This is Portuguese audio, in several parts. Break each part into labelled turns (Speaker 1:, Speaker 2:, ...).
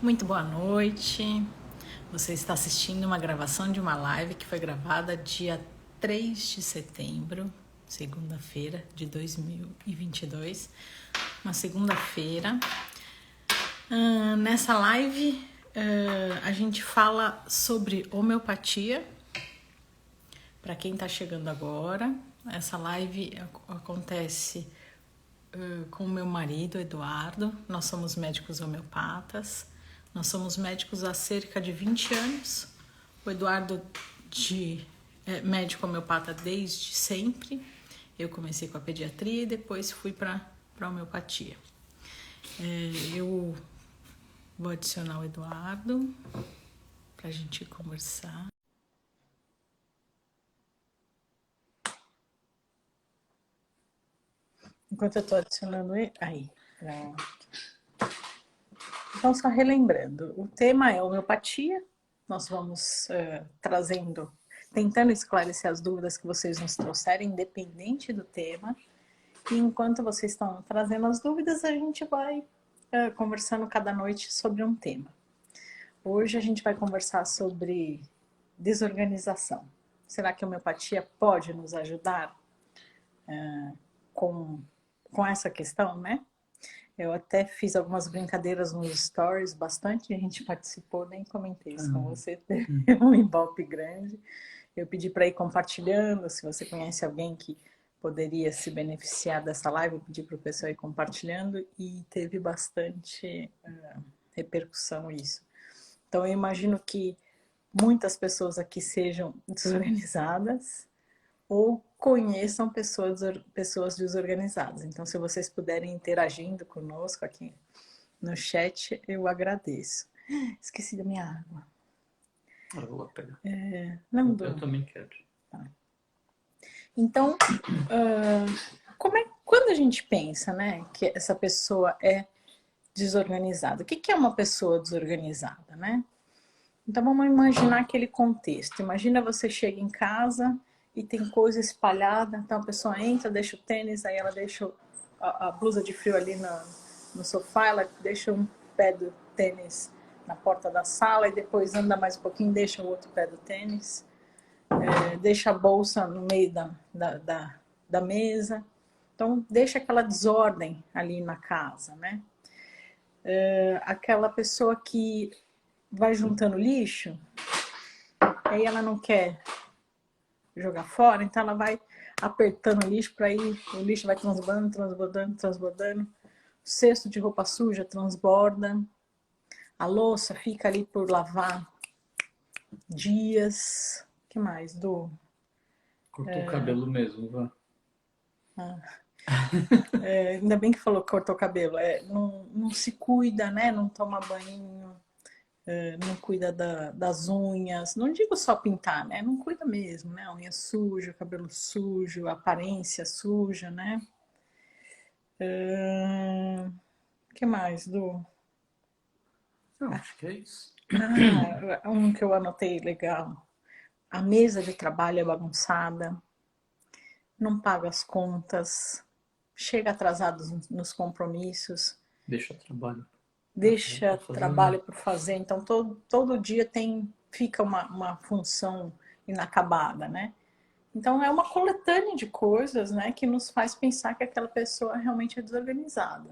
Speaker 1: Muito boa noite. Você está assistindo uma gravação de uma live que foi gravada dia 3 de setembro, segunda-feira de 2022. Uma segunda-feira. Nessa live, a gente fala sobre homeopatia. Para quem está chegando agora, essa live acontece com o meu marido, Eduardo. Nós somos médicos homeopatas. Nós somos médicos há cerca de 20 anos. O Eduardo é médico homeopata desde sempre. Eu comecei com a pediatria e depois fui para a homeopatia. Eu vou adicionar o Eduardo para a gente conversar. Enquanto eu estou adicionando ele... Aí, pronto. Então, só relembrando, o tema é homeopatia. Nós vamos tentando esclarecer as dúvidas que vocês nos trouxerem, independente do tema. E enquanto vocês estão trazendo as dúvidas, a gente vai conversando cada noite sobre um tema. Hoje a gente vai conversar sobre desorganização. Será que a homeopatia pode nos ajudar com essa questão, né? Eu até fiz algumas brincadeiras nos stories, bastante gente participou, nem comentei isso com você, teve um ibope grande. Eu pedi para ir compartilhando, se você conhece alguém que poderia se beneficiar dessa live, eu pedi para o pessoal ir compartilhando e teve bastante repercussão isso. Então eu imagino que muitas pessoas aqui sejam desorganizadas, ou conheçam pessoas desorganizadas. Então, se vocês puderem interagindo conosco aqui no chat, eu agradeço. Esqueci da minha água.
Speaker 2: Eu vou lá pegar.
Speaker 1: Não
Speaker 2: eu também quero.
Speaker 1: Tá. Então, quando a gente pensa, né, que essa pessoa é desorganizada, o que é uma pessoa desorganizada, né? Então, vamos imaginar aquele contexto. Imagina você chega em casa e tem coisa espalhada, então a pessoa entra, deixa o tênis, aí ela deixa a blusa de frio ali no sofá, ela deixa um pé do tênis na porta da sala e depois anda mais um pouquinho, deixa o outro pé do tênis, deixa a bolsa no meio da mesa. Então, deixa aquela desordem ali na casa, né? Aquela pessoa que vai juntando lixo, aí ela não quer jogar fora, então ela vai apertando o lixo para ir, o lixo vai transbordando, o cesto de roupa suja transborda, a louça fica ali por lavar dias. O que mais, Du?
Speaker 2: Cortou o cabelo mesmo, vá.
Speaker 1: Ainda bem que falou que cortou o cabelo. Não se cuida, né? Não toma banho, não cuida das unhas. Não digo só pintar, né? Não cuida mesmo, né? Unha suja, cabelo sujo, aparência suja, né? O que mais, Du?
Speaker 2: Não, acho que é isso.
Speaker 1: Um que eu anotei legal. A mesa de trabalho é bagunçada, não paga as contas, chega atrasado nos compromissos,
Speaker 2: Deixa o trabalho.
Speaker 1: deixa trabalho por fazer. Então, todo dia fica uma função inacabada, né? Então, é uma coletânea de coisas, né, que nos faz pensar que aquela pessoa realmente é desorganizada.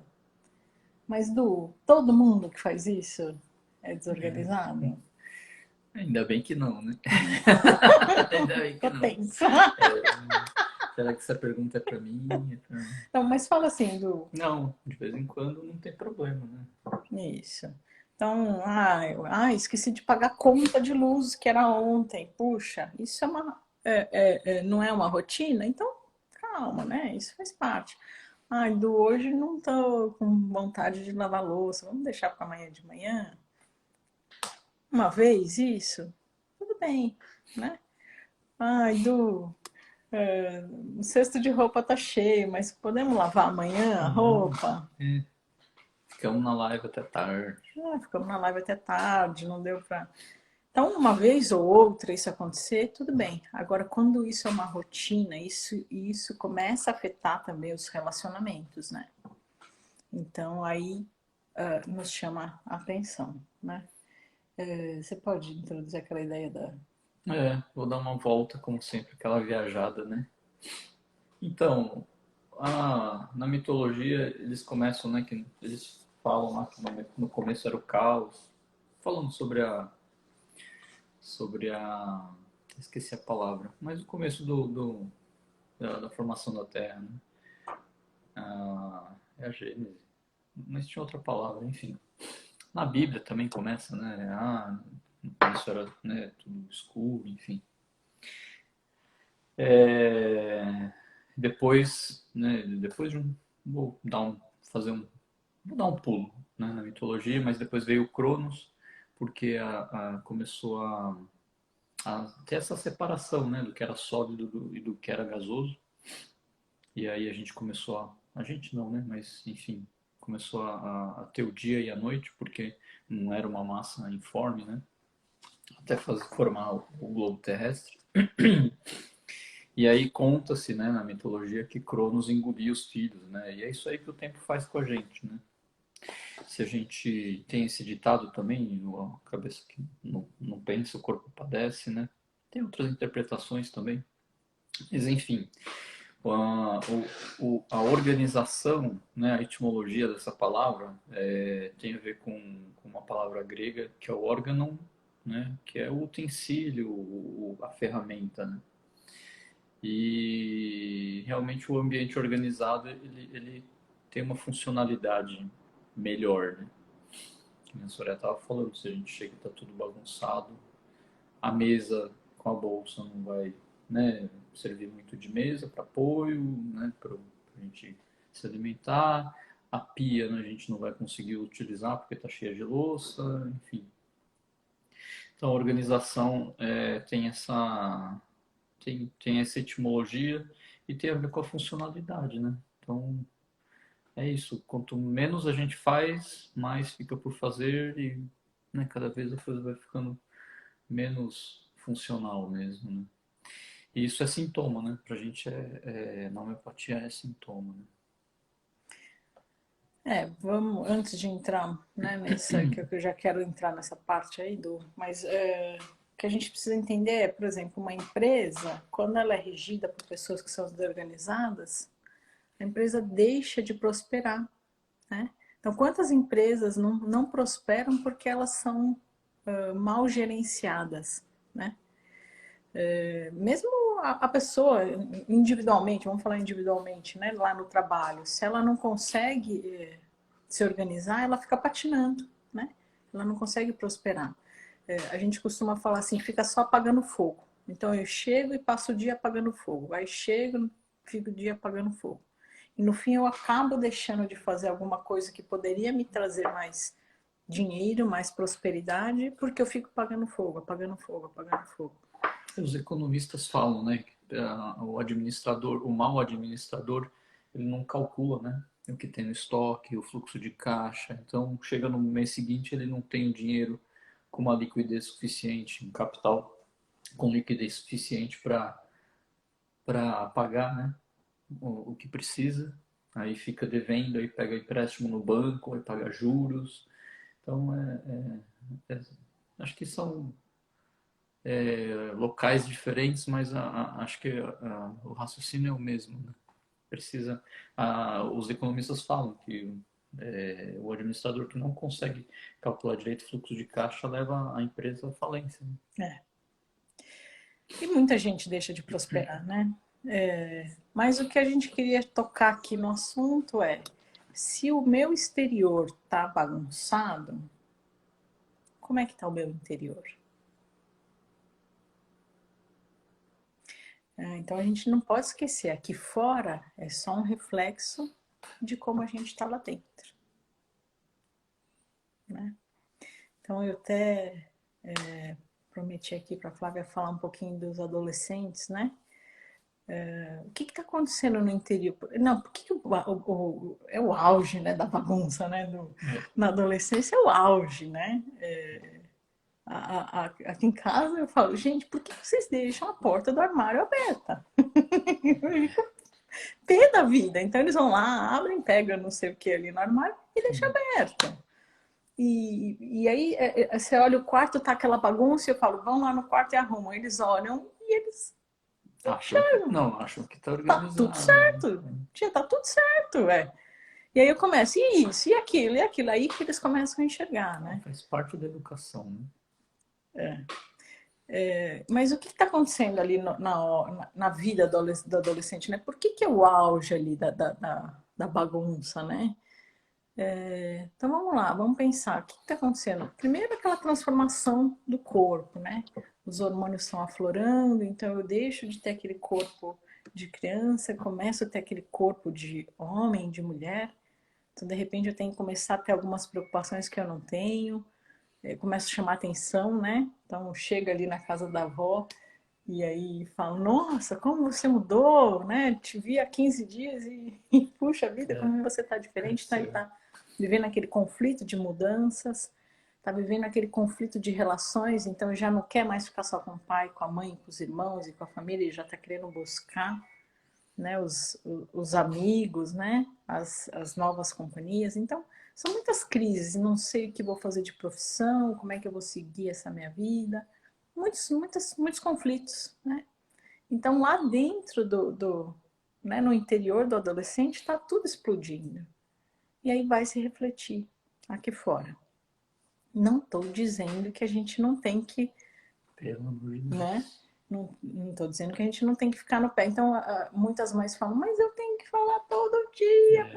Speaker 1: Mas, Du, todo mundo que faz isso é desorganizado?
Speaker 2: Ainda bem que não, né? Ainda bem que não.
Speaker 1: Tenso.
Speaker 2: Será que essa pergunta é pra mim?
Speaker 1: Não, mas fala assim, Du.
Speaker 2: Não, de vez em quando não tem problema, né?
Speaker 1: Isso. Então, esqueci de pagar a conta de luz que era ontem. Puxa, isso não é uma rotina? Então, calma, né? Isso faz parte. Do hoje não tô com vontade de lavar louça. Vamos deixar para amanhã de manhã? Uma vez isso? Tudo bem, né? O cesto de roupa tá cheio, mas podemos lavar amanhã a roupa?
Speaker 2: Ficamos na live até tarde.
Speaker 1: Ficamos na live até tarde, não deu pra... Então, uma vez ou outra isso acontecer, tudo bem. Agora, quando isso é uma rotina, isso começa a afetar também os relacionamentos, né? Então, aí nos chama a atenção, né? Você pode introduzir aquela ideia da...
Speaker 2: Vou dar uma volta, como sempre, aquela viajada, né? Então, na mitologia, eles começam, né, que eles falam lá que no começo era o caos, falando sobre a, esqueci a palavra, mas o começo da formação da Terra, né? É a Gênese, mas tinha outra palavra, enfim. Na Bíblia também começa, né? No começo era, né, tudo escuro, enfim. É, depois, né, depois de um, vou dar um, fazer um, vou dar um pulo, né, na mitologia, mas depois veio o Cronos, porque começou a ter essa separação, né, do que era sólido e do que era gasoso, e aí a gente começou a gente não, né, mas enfim, começou a ter o dia e a noite, porque não era uma massa informe, né, até formar o globo terrestre. E aí conta-se, né, na mitologia que Cronos engolia os filhos, né? E é isso aí que o tempo faz com a gente, né? Se a gente tem esse ditado também, a cabeça que não pensa, o corpo padece, né? Tem outras interpretações também. Mas enfim, a organização, né, a etimologia dessa palavra tem a ver com uma palavra grega que é o órgão, né, que é o utensílio, a ferramenta, né? E realmente o ambiente organizado ele tem uma funcionalidade melhor, né? Como a Soraya estava falando, se a gente chega e está tudo bagunçado, a mesa com a bolsa não vai, né, servir muito de mesa para apoio, né, para a gente se alimentar. A pia, né, a gente não vai conseguir utilizar porque está cheia de louça, enfim. Então a organização tem essa etimologia e tem a ver com a funcionalidade, né? Então, é isso. Quanto menos a gente faz, mais fica por fazer e, né, cada vez a coisa vai ficando menos funcional mesmo, né? E isso é sintoma, né? Pra gente na homeopatia é sintoma, né?
Speaker 1: Vamos, antes de entrar, né, nessa, que eu já quero entrar nessa parte aí mas o que a gente precisa entender é, por exemplo, uma empresa, quando ela é regida por pessoas que são desorganizadas, a empresa deixa de prosperar, né? Então, quantas empresas não prosperam porque elas são mal gerenciadas, né? Mesmo a pessoa individualmente, vamos falar individualmente, né, lá no trabalho, se ela não consegue se organizar, ela fica patinando, né? Ela não consegue prosperar. A gente costuma falar assim, fica só apagando fogo. Então eu chego e passo o dia apagando fogo. Aí chego, fico o dia apagando fogo. E no fim eu acabo deixando de fazer alguma coisa que poderia me trazer mais dinheiro, mais prosperidade, porque eu fico apagando fogo, apagando fogo, apagando fogo.
Speaker 2: Os economistas falam, né, que o mau administrador, ele não calcula, né, o que tem no estoque, o fluxo de caixa. Então, chega no mês seguinte, ele não tem o dinheiro com uma liquidez suficiente, um capital com liquidez suficiente para pagar, né, o que precisa. Aí fica devendo, aí pega empréstimo no banco, aí paga juros. Então, acho que são locais diferentes, mas acho que o raciocínio é o mesmo, né? Precisa, os economistas falam que o administrador que não consegue calcular direito o fluxo de caixa leva a empresa à falência, né?
Speaker 1: E muita gente deixa de prosperar, né? Mas o que a gente queria tocar aqui no assunto é: se o meu exterior tá bagunçado, como é que tá o meu interior? Então a gente não pode esquecer, aqui fora é só um reflexo de como a gente está lá dentro, né? Então eu até prometi aqui para a Flávia falar um pouquinho dos adolescentes, né? O que está acontecendo no interior? Não, por que é o auge, né, da bagunça, né? Na adolescência é o auge, né? Aqui em casa eu falo, gente, por que vocês deixam a porta do armário aberta? Pé da vida. Então eles vão lá, abrem, pegam não sei o que ali no armário e deixam aberto. E aí você olha o quarto, tá aquela bagunça, e eu falo, vão lá no quarto e arrumam. Eles olham e eles
Speaker 2: Acham que tá
Speaker 1: tá tudo
Speaker 2: organizado, né?
Speaker 1: certo. Tia, tá tudo certo, é. E aí eu começo, e isso, e aquilo, e aquilo. Aí que eles começam a enxergar,
Speaker 2: Não,
Speaker 1: né?
Speaker 2: faz parte da educação, né?
Speaker 1: Mas o que está acontecendo ali na vida do adolescente, né? Por que é o auge ali da bagunça, né? Então vamos lá, vamos pensar, o que está acontecendo? Primeiro aquela transformação do corpo, né? Os hormônios estão aflorando, então eu deixo de ter aquele corpo de criança, começo a ter aquele corpo de homem, de mulher. Então de repente eu tenho que começar a ter algumas preocupações que eu não tenho. Eu começo a chamar atenção, né? Então chega ali na casa da avó e aí fala, nossa, como você mudou, né? Te vi há 15 dias e puxa vida, como você está diferente, tá? E tá vivendo aquele conflito de mudanças, tá vivendo aquele conflito de relações, então já não quer mais ficar só com o pai, com a mãe, com os irmãos e com a família, ele já está querendo buscar, né, os amigos, né, as novas companhias. Então, são muitas crises, não sei o que vou fazer de profissão, como é que eu vou seguir essa minha vida, muitos conflitos, né? Então, lá dentro né, no interior do adolescente, está tudo explodindo. E aí vai se refletir aqui fora. Não estou dizendo que a gente não tem que,
Speaker 2: Pelo amor de Deus.
Speaker 1: né? Não estou dizendo que a gente não tem que ficar no pé. Então, muitas mães falam, mas eu tenho que falar todo dia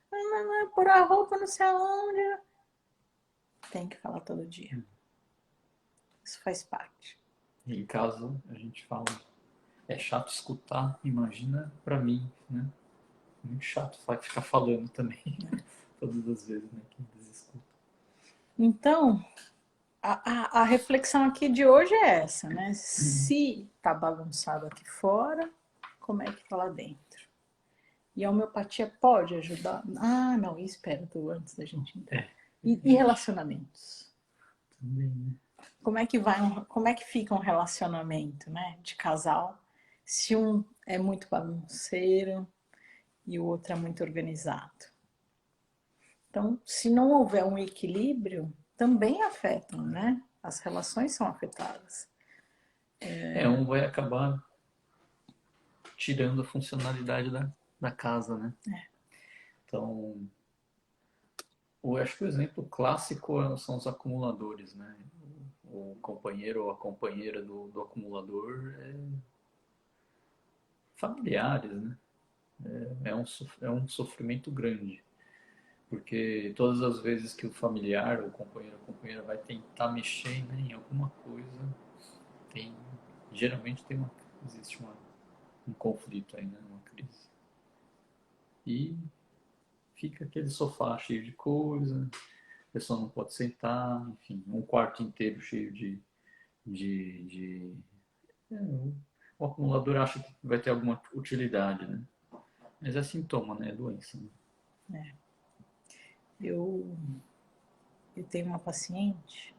Speaker 1: para pôr a roupa não sei aonde. Tem que falar todo dia. Isso faz parte.
Speaker 2: Em casa a gente fala, é chato escutar, imagina pra mim, né? Muito chato ficar falando também, todas as vezes, né? Que eles escutam.
Speaker 1: Então, a reflexão aqui de hoje é essa, né? Se tá bagunçado aqui fora, como é que tá lá dentro? E a homeopatia pode ajudar? Ah, não, espera, antes da gente entrar. E relacionamentos?
Speaker 2: Também, né?
Speaker 1: Como é que fica um relacionamento, né, de casal, se um é muito bagunceiro e o outro é muito organizado? Então, se não houver um equilíbrio, também afetam, né? As relações são afetadas.
Speaker 2: Um vai acabar tirando a funcionalidade da casa, né? Então, eu acho que o exemplo clássico são os acumuladores, né? O companheiro ou a companheira do acumulador é familiares, né? É um sofrimento grande, porque todas as vezes que o familiar, o companheiro ou a companheira vai tentar mexer, né, em alguma coisa, tem, geralmente existe um conflito aí, né, uma crise. E fica aquele sofá cheio de coisa, a pessoa não pode sentar, enfim, um quarto inteiro cheio de o acumulador acha que vai ter alguma utilidade, né? Mas é sintoma, né? É doença. Né?
Speaker 1: Eu, eu tenho uma paciente,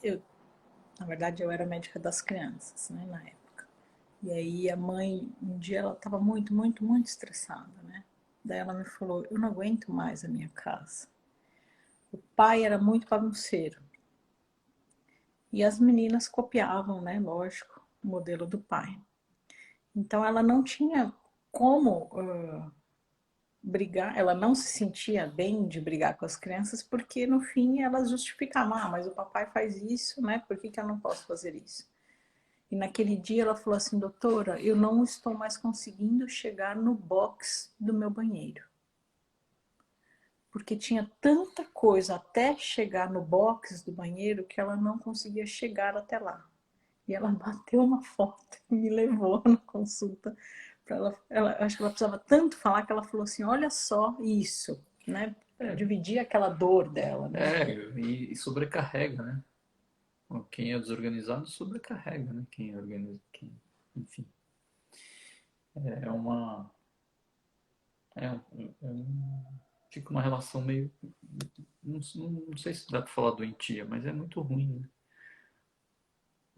Speaker 1: eu, na verdade eu era médica das crianças, né, na época. E aí a mãe, um dia ela estava muito estressada, né? Daí ela me falou, eu não aguento mais a minha casa. O pai era muito bagunceiro. E as meninas copiavam, né, lógico, o modelo do pai. Então ela não tinha como brigar, ela não se sentia bem de brigar com as crianças, porque no fim elas justificavam, mas o papai faz isso, né? Por que eu não posso fazer isso? E naquele dia ela falou assim, doutora, eu não estou mais conseguindo chegar no box do meu banheiro. Porque tinha tanta coisa até chegar no box do banheiro que ela não conseguia chegar até lá. E ela bateu uma foto e me levou na consulta. Acho que ela precisava tanto falar que ela falou assim, olha só isso, né? Dividir aquela dor dela, né?
Speaker 2: E sobrecarrega, né? Quem é desorganizado sobrecarrega, né? Quem é organizado, enfim. É uma. Fica uma relação meio. Não sei se dá pra falar doentia, mas é muito ruim, né?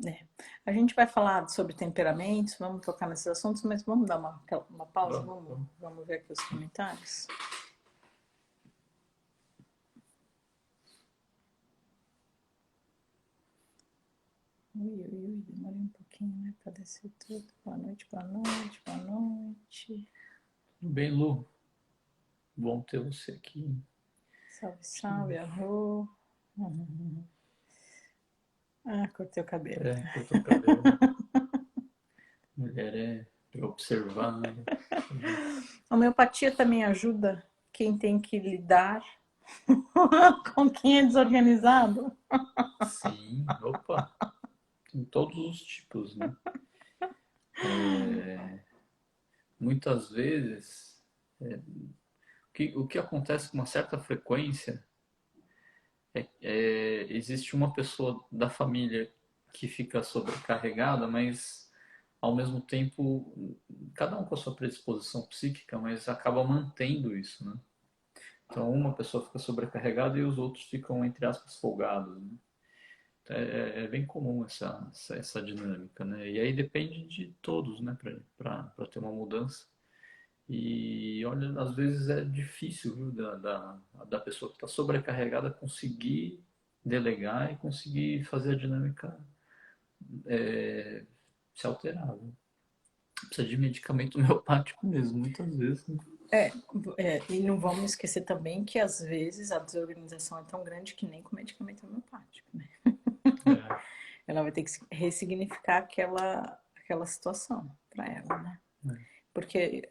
Speaker 1: É. A gente vai falar sobre temperamentos, vamos tocar nesses assuntos, mas vamos dar uma pausa, vamos ver aqui os comentários. Ui, demorei um pouquinho, né, para descer tudo. Boa noite, boa noite, boa noite.
Speaker 2: Tudo bem, Lu? Bom ter você aqui.
Speaker 1: Salve, salve, arro. Ah, cortei o cabelo.
Speaker 2: Cortou o cabelo. Mulher é observada.
Speaker 1: A homeopatia também ajuda quem tem que lidar com quem é desorganizado.
Speaker 2: Sim, opa. Tem todos os tipos, né? Muitas vezes, o que acontece com uma certa frequência existe uma pessoa da família que fica sobrecarregada, mas ao mesmo tempo, cada um com a sua predisposição psíquica, mas acaba mantendo isso, né? Então, uma pessoa fica sobrecarregada e os outros ficam, entre aspas, folgados, né? É bem comum essa dinâmica, né? E aí depende de todos, né, para ter uma mudança. E olha, às vezes é difícil, viu, da pessoa que está sobrecarregada conseguir delegar e conseguir fazer a dinâmica se alterar. Viu? Precisa de medicamento homeopático mesmo, muitas vezes. Né?
Speaker 1: E não vamos esquecer também que às vezes a desorganização é tão grande que nem com medicamento homeopático, né? Ela vai ter que ressignificar aquela situação para ela, né? Porque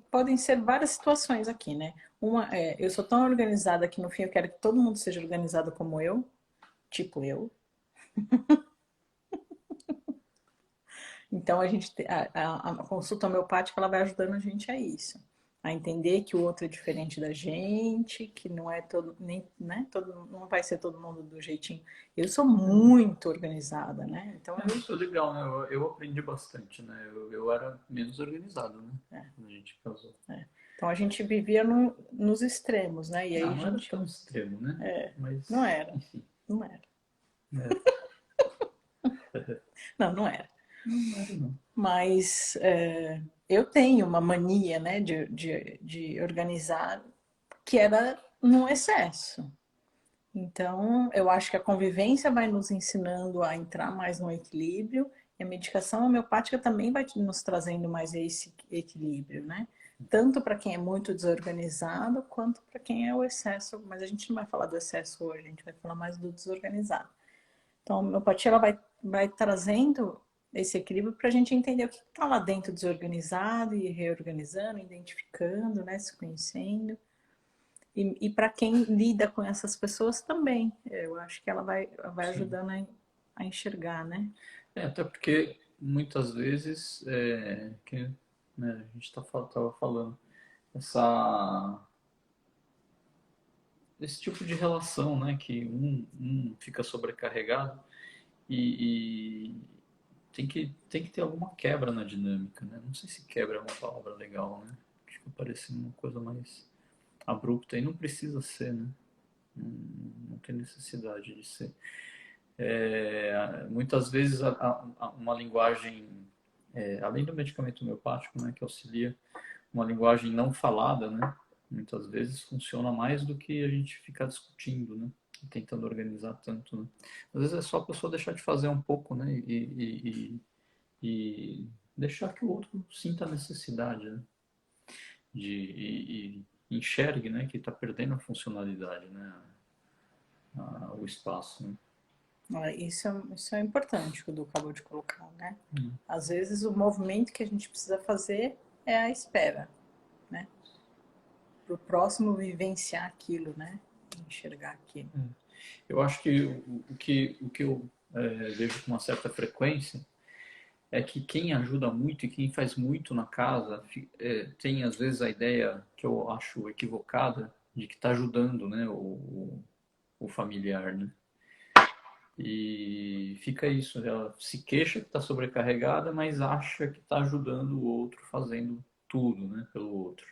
Speaker 1: podem ser várias situações aqui, né? Uma é, eu sou tão organizada que no fim eu quero que todo mundo seja organizado como eu, tipo eu. Então a consulta homeopática ela vai ajudando a gente a isso, a entender que o outro é diferente da gente, que não é todo, nem, né? Não vai ser todo mundo do jeitinho. Eu sou muito organizada, né? Então
Speaker 2: isso é legal, né? Eu aprendi bastante, né? Eu era menos organizado, né? Quando a gente casou.
Speaker 1: Então a gente vivia nos extremos, né? E aí
Speaker 2: não era tão extremo, né? Mas,
Speaker 1: não era.
Speaker 2: enfim.
Speaker 1: Não era. Não era.
Speaker 2: Não era, não.
Speaker 1: Mas eu tenho uma mania, né, de organizar que era no excesso. Então, eu acho que a convivência vai nos ensinando a entrar mais no equilíbrio e a medicação homeopática também vai nos trazendo mais esse equilíbrio, né? Tanto para quem é muito desorganizado quanto para quem é o excesso. Mas a gente não vai falar do excesso hoje, a gente vai falar mais do desorganizado. Então, a homeopatia ela vai trazendo esse equilíbrio para a gente entender o que está lá dentro desorganizado e reorganizando, identificando, né, se conhecendo. E para quem lida com essas pessoas também, eu acho que ela vai ajudando a enxergar, né?
Speaker 2: Até porque muitas vezes, que, né, a gente estava falando, esse tipo de relação, né, que um fica sobrecarregado e tem que ter alguma quebra na dinâmica, né? Não sei se quebra é uma palavra legal, né? Acho que parece uma coisa mais abrupta e não precisa ser, né? Não tem necessidade de ser. Muitas vezes uma linguagem, além do medicamento homeopático, né, que auxilia, uma linguagem não falada, né, muitas vezes funciona mais do que a gente ficar discutindo, né, tentando organizar tanto. Né. Às vezes é só a pessoa deixar de fazer um pouco, né, e deixar que o outro sinta a necessidade, né, e enxergue, né, que está perdendo a funcionalidade, né, o espaço, né.
Speaker 1: Isso é importante que o Du acabou de colocar, né? Às vezes o movimento que a gente precisa fazer é a espera, né? Para o próximo vivenciar aquilo, né? Enxergar aquilo.
Speaker 2: Eu acho que o que eu vejo com uma certa frequência é que quem ajuda muito e quem faz muito na casa tem às vezes a ideia que eu acho equivocada de que está ajudando, né, o familiar, né? E fica isso, ela se queixa que está sobrecarregada, mas acha que está ajudando o outro fazendo tudo, né, pelo outro,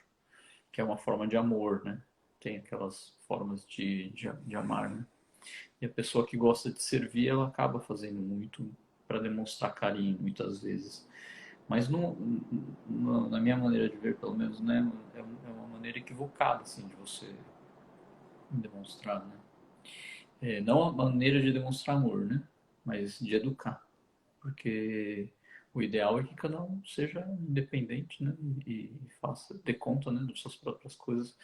Speaker 2: que é uma forma de amor, né? Tem aquelas formas de amar, né? E a pessoa que gosta de servir, ela acaba fazendo muito para demonstrar carinho, muitas vezes. Mas na minha maneira de ver, pelo menos, né, é uma maneira equivocada assim, de você demonstrar, né? Não a maneira de demonstrar amor, né? Mas de educar. Porque o ideal é que cada um seja independente, né? E faça, dê conta, né, das suas próprias coisas.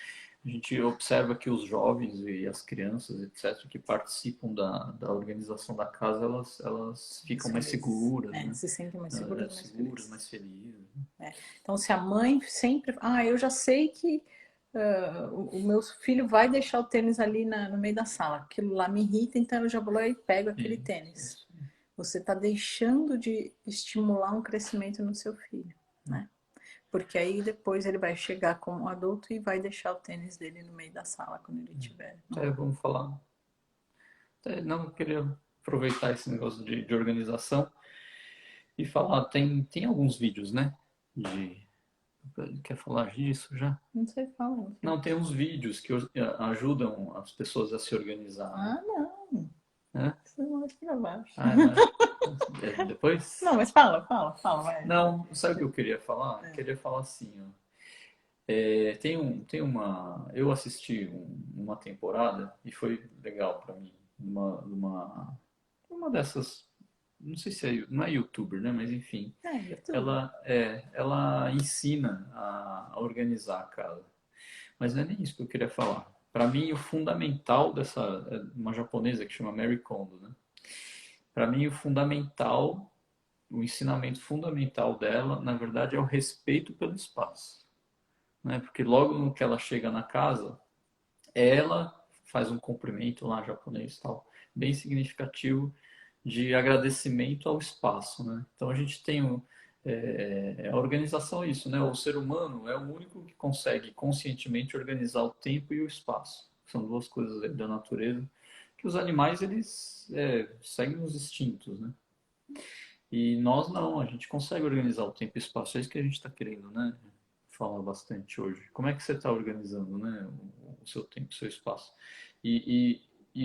Speaker 2: A gente observa que os jovens e as crianças, etc., que participam da organização da casa, elas ficam mais
Speaker 1: Felizes.
Speaker 2: seguras, né?
Speaker 1: Se sentem mais seguras, mais
Speaker 2: Seguras,
Speaker 1: felizes.
Speaker 2: mais felizes.
Speaker 1: Então, se a mãe sempre... eu já sei que o meu filho vai deixar o tênis ali no meio da sala. Aquilo lá me irrita, então eu já vou lá e pego aquele tênis. Você está deixando de estimular um crescimento no seu filho, né? Porque aí depois ele vai chegar como adulto e vai deixar o tênis dele no meio da sala quando ele tiver.
Speaker 2: Vamos falar. Não, eu queria aproveitar esse negócio de organização e falar, tem alguns vídeos, né? Quer falar disso já?
Speaker 1: Não sei falar.
Speaker 2: Não, tem uns vídeos que ajudam as pessoas a se organizar.
Speaker 1: Ah, não. Você não vai pra baixo.
Speaker 2: Depois?
Speaker 1: Não, mas fala, vai.
Speaker 2: Não, sabe o que eu queria falar? Eu queria falar assim, ó. Eu assisti uma temporada e foi legal pra mim. Uma dessas, não sei se não é youtuber, né? Mas enfim,
Speaker 1: YouTube.
Speaker 2: ela ensina a organizar a casa. Mas não é nem isso que eu queria falar. Para mim, o fundamental uma japonesa que chama Mary Kondo, né? Para mim, o ensinamento fundamental dela, na verdade, é o respeito pelo espaço, né? Porque logo no que ela chega na casa, ela faz um cumprimento lá japonês, tal, bem significativo de agradecimento ao espaço, né? Então a gente tem a organização é isso, né? O ser humano é o único que consegue conscientemente organizar o tempo e o espaço. São duas coisas da natureza que os animais eles seguem os instintos, né? E nós não, a gente consegue organizar o tempo e o espaço. É isso que a gente está querendo, né? Falar bastante hoje. Como é que você está organizando, né? O seu tempo, o seu espaço? E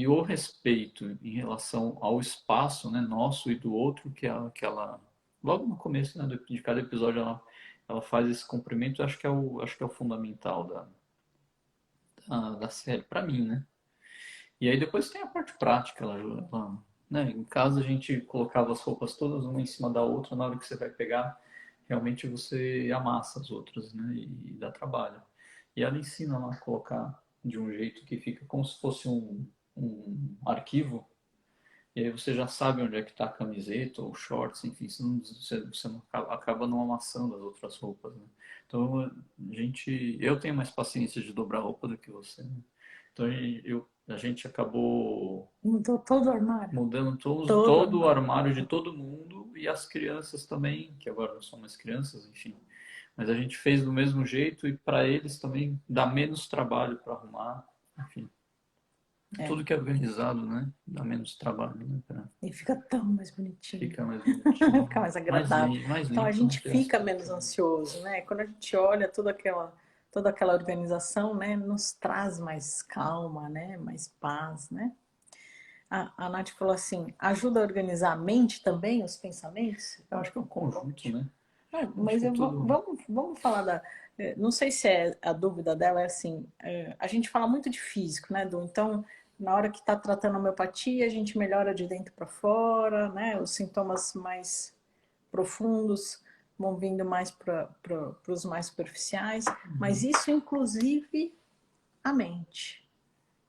Speaker 2: o respeito em relação ao espaço, né? Nosso e do outro, que ela logo no começo, né, de cada episódio, ela faz esse cumprimento. Acho que é o fundamental da série, para mim, né? E aí depois tem a parte prática, né? Em casa a gente colocava as roupas todas uma em cima da outra, na hora que você vai pegar, realmente você amassa as outras, né? E dá trabalho. E ela ensina lá a colocar de um jeito que fica como se fosse um arquivo, e aí você já sabe onde é que está a camiseta ou shorts, enfim, você não acaba não amassando as outras roupas, né? Então, eu tenho mais paciência de dobrar roupa do que você, né? Então, a gente acabou
Speaker 1: Mudou todo o armário.
Speaker 2: mudando
Speaker 1: Todo
Speaker 2: todo o
Speaker 1: armário.
Speaker 2: armário de todo mundo e as crianças também, que agora não são mais crianças, enfim. Mas a gente fez do mesmo jeito e para eles também dá menos trabalho para arrumar, enfim. Tudo que é organizado, né? Dá menos trabalho, né?
Speaker 1: E fica tão mais bonitinho.
Speaker 2: Fica mais bonitinho.
Speaker 1: Fica mais agradável.
Speaker 2: Mais
Speaker 1: Então a
Speaker 2: limpo,
Speaker 1: gente
Speaker 2: né?
Speaker 1: fica menos ansioso, né? Quando a gente olha toda aquela organização, né, nos traz mais calma, né, mais paz, né? A Nath falou assim, ajuda a organizar a mente também, os pensamentos?
Speaker 2: Eu acho que é um conjunto, né?
Speaker 1: Mas vamos falar não sei se é a dúvida dela, é assim, a gente fala muito de físico, né, Du? Então, na hora que está tratando a homeopatia, a gente melhora de dentro para fora, né? Os sintomas mais profundos vão vindo mais para os mais superficiais, mas isso inclusive a mente.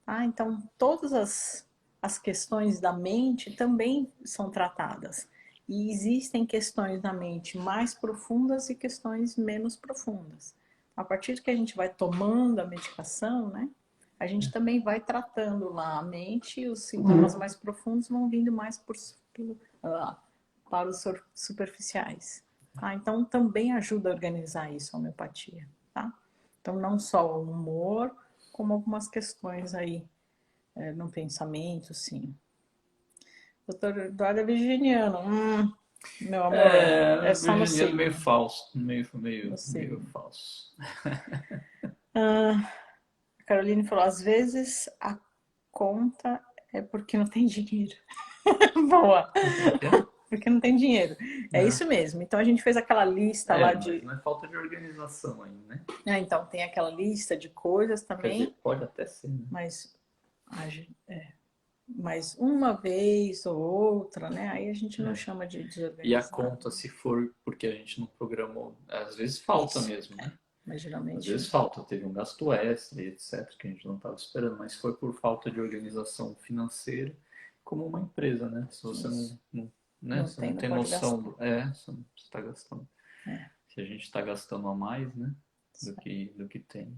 Speaker 1: Tá? Então, todas as questões da mente também são tratadas. E existem questões da mente mais profundas e questões menos profundas. A partir que a gente vai tomando a medicação, né, a gente também vai tratando lá a mente e os sintomas mais profundos vão vindo mais para os superficiais. Tá? Então, também ajuda a organizar isso a homeopatia. Tá? Então, não só o humor, como algumas questões aí no pensamento, sim. Doutor Eduardo é virginiano. Meu amor, é só no
Speaker 2: virginiano
Speaker 1: signo.
Speaker 2: meio falso. Meio falso.
Speaker 1: A Caroline falou, às vezes a conta É porque não tem dinheiro. Boa.
Speaker 2: Como que é?
Speaker 1: Porque não tem dinheiro. É
Speaker 2: É.
Speaker 1: isso mesmo. Então a gente fez aquela lista lá
Speaker 2: Mas
Speaker 1: de.
Speaker 2: não é falta de organização aí, né?
Speaker 1: Então tem aquela lista de coisas
Speaker 2: Quer
Speaker 1: também,
Speaker 2: dizer, pode até ser, né?
Speaker 1: mas, mas uma vez ou outra, né? Aí a gente não
Speaker 2: É.
Speaker 1: chama de
Speaker 2: E a
Speaker 1: desorganizado.
Speaker 2: conta, se for porque a gente não programou, às vezes falta
Speaker 1: Isso.
Speaker 2: mesmo, né?
Speaker 1: Mas
Speaker 2: Às
Speaker 1: geralmente.
Speaker 2: vezes falta, teve um gasto extra, e etc., que a gente não estava esperando, mas foi por falta de organização financeira, como uma empresa, né? Se você
Speaker 1: Isso.
Speaker 2: né?
Speaker 1: Não
Speaker 2: Você
Speaker 1: tem,
Speaker 2: não
Speaker 1: não
Speaker 2: tem
Speaker 1: pode
Speaker 2: noção
Speaker 1: gastar.
Speaker 2: você está gastando.
Speaker 1: É,
Speaker 2: Se a gente está gastando a mais, né?
Speaker 1: isso aí.
Speaker 2: Do que tem.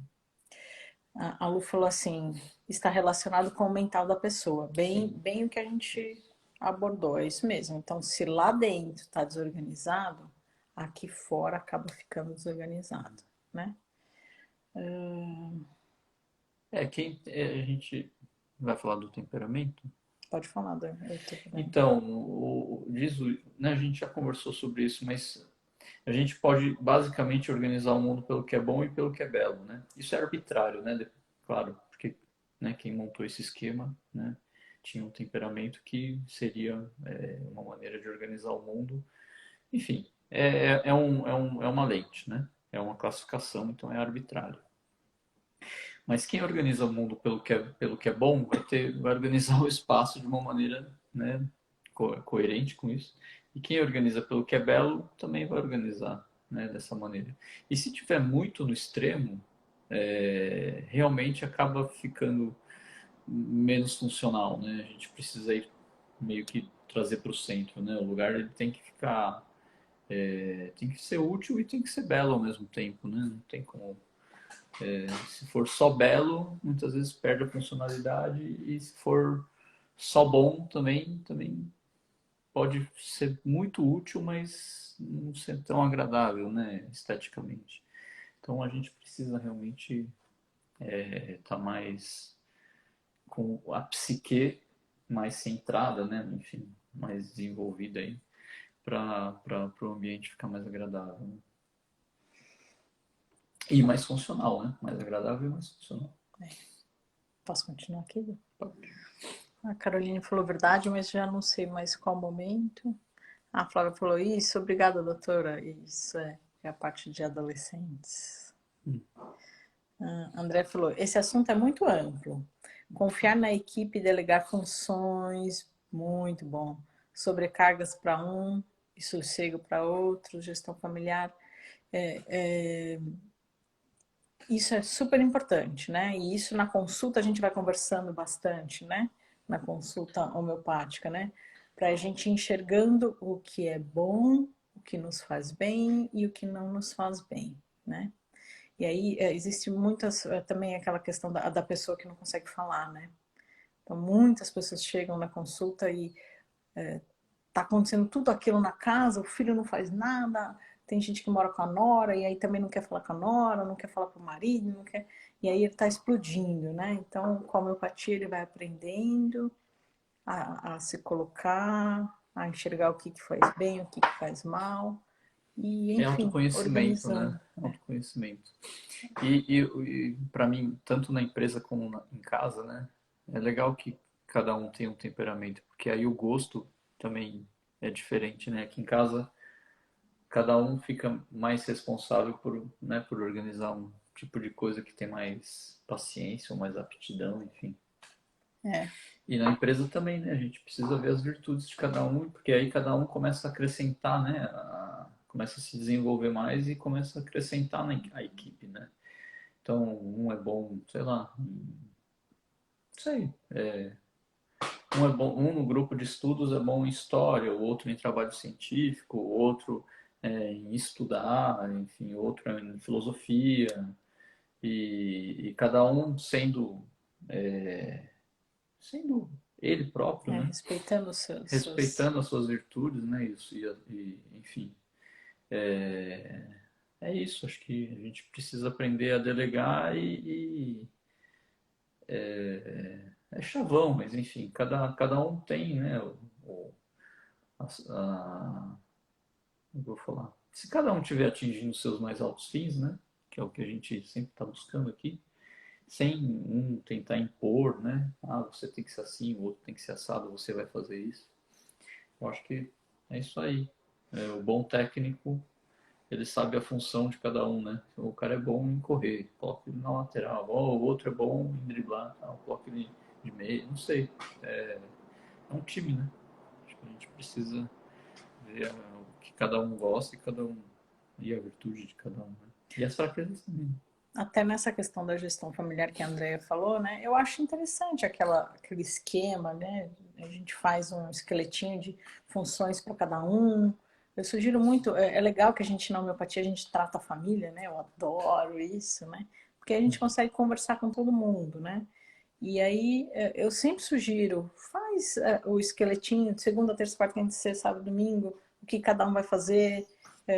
Speaker 1: A Lu falou assim, está relacionado com o mental da pessoa. Bem,
Speaker 2: Sim.
Speaker 1: bem o que a gente abordou, é isso mesmo. Então, se lá dentro está desorganizado, aqui fora acaba ficando desorganizado, né?
Speaker 2: A gente vai falar do temperamento.
Speaker 1: Pode falar do temperamento.
Speaker 2: Então, né, a gente já conversou sobre isso, mas a gente pode basicamente organizar o mundo pelo que é bom e pelo que é belo, né? Isso é arbitrário, né? Claro, porque né, quem montou esse esquema, né, tinha um temperamento que seria uma maneira de organizar o mundo. Enfim, é uma lente, né? É uma classificação, então é arbitrário. Mas quem organiza o mundo pelo que é bom vai organizar o espaço de uma maneira, né, coerente com isso. E quem organiza pelo que é belo também vai organizar, né, dessa maneira. E se tiver muito no extremo, realmente acaba ficando menos funcional, né? A gente precisa ir meio que trazer para o centro, né? O lugar ele tem que ficar, tem que ser útil e tem que ser belo ao mesmo tempo, né? Não tem como se for só belo, muitas vezes perde a funcionalidade e se for só bom também pode ser muito útil, mas não ser tão agradável, né, esteticamente. Então a gente precisa realmente estar mais com a psique mais centrada, né, enfim, mais desenvolvida aí para o ambiente ficar mais agradável, né? E mais funcional, né? Mais agradável e mais funcional.
Speaker 1: Posso continuar aqui? A Caroline falou verdade, mas já não sei mais qual momento. A Flávia falou isso. Obrigada, doutora. Isso é a parte de adolescentes. André falou, esse assunto é muito amplo. Confiar na equipe e delegar funções, muito bom. Sobrecargas para um e sossego para outro, gestão familiar. É, é, isso é super importante, né? E isso na consulta a gente vai conversando bastante, né? Na consulta homeopática, né? Para a gente enxergando o que é bom, o que nos faz bem e o que não nos faz bem, né? E aí existe muitas, também aquela questão da pessoa que não consegue falar, né? Então muitas pessoas chegam na consulta e tá acontecendo tudo aquilo na casa, o filho não faz nada, tem gente que mora com a nora e aí também não quer falar com a nora, não quer falar com o marido, não quer, e aí ele está explodindo, né? Então, com a homeopatia ele vai aprendendo a se colocar, a enxergar o que, que faz bem, o que, que faz mal, e
Speaker 2: É
Speaker 1: enfim,
Speaker 2: autoconhecimento, né?
Speaker 1: organizando.
Speaker 2: Autoconhecimento. E para mim, tanto na empresa como em casa, né? É legal que cada um tem um temperamento, porque aí o gosto também é diferente, né? Aqui em casa, cada um fica mais responsável por organizar um tipo de coisa que tem mais paciência ou mais aptidão, enfim.
Speaker 1: É,
Speaker 2: E na empresa também, né? A gente precisa ver as virtudes de cada um, porque aí cada um começa a acrescentar, né? Começa a se desenvolver mais e começa a acrescentar a equipe, né? Então, um é bom, sei lá, não sei, um é bom, um no grupo de estudos é bom em história, o outro em trabalho científico, o outro em estudar, enfim, outro em filosofia, e cada um sendo ele próprio, né?
Speaker 1: respeitando os seus, suas.
Speaker 2: Respeitando as suas virtudes, né? Isso, enfim, é, é isso. Acho que a gente precisa aprender a delegar é chavão, mas enfim, cada um tem, né? A, a, eu vou falar. Se cada um estiver atingindo seus mais altos fins, né? Que é o que a gente sempre está buscando aqui, sem um tentar impor, né? Ah, você tem que ser assim, o outro tem que ser assado, você vai fazer isso. Eu acho que é isso aí. É, o bom técnico, ele sabe a função de cada um, né? O cara é bom em correr, coloca ele na lateral. O outro é bom em driblar, tá? Coloca ele de meio, não sei. É um time, né? Acho que a gente precisa ver o que cada um gosta e cada um e a virtude de cada um, né? E as fraquezas também.
Speaker 1: Até nessa questão da gestão familiar que a Andrea falou, né? Eu acho interessante aquele esquema, né? A gente faz um esqueletinho de funções para cada um. Eu sugiro muito, é legal que a gente na homeopatia a gente trata a família, né? Eu adoro isso, né? Porque a gente consegue conversar com todo mundo, né? E aí eu sempre sugiro, faz o esqueletinho de segunda, terça, quarta, quinta, sexta, sábado, domingo, o que cada um vai fazer,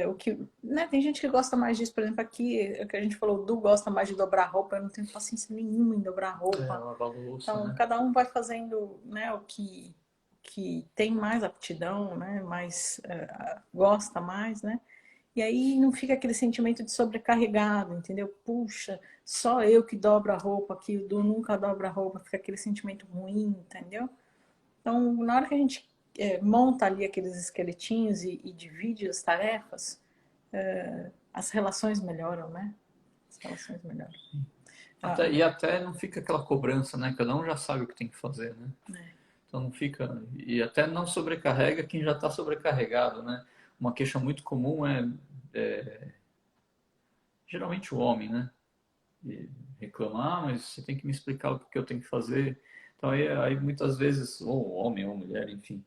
Speaker 1: o que, né? Tem gente que gosta mais disso, por exemplo, aqui, o que a gente falou, o Du gosta mais de dobrar roupa, eu não tenho paciência nenhuma em dobrar roupa.
Speaker 2: Lavar louça,
Speaker 1: Então,
Speaker 2: né?
Speaker 1: cada um vai fazendo, né, o que tem mais aptidão, né? Mais gosta mais, né? E aí não fica aquele sentimento de sobrecarregado, entendeu? Puxa, só eu que dobro a roupa aqui, o Du nunca dobra a roupa, fica aquele sentimento ruim, entendeu? Então, na hora que a gente monta ali aqueles esqueletinhos e divide as tarefas, as relações melhoram, né? As relações melhoram.
Speaker 2: E até não fica aquela cobrança, né? Cada um já sabe o que tem que fazer, né?
Speaker 1: É.
Speaker 2: Então não fica. E até não sobrecarrega quem já está sobrecarregado, né? Uma queixa muito comum é geralmente o homem, né? E reclamar, mas você tem que me explicar o que eu tenho que fazer. Então aí muitas vezes, ou homem ou mulher, enfim,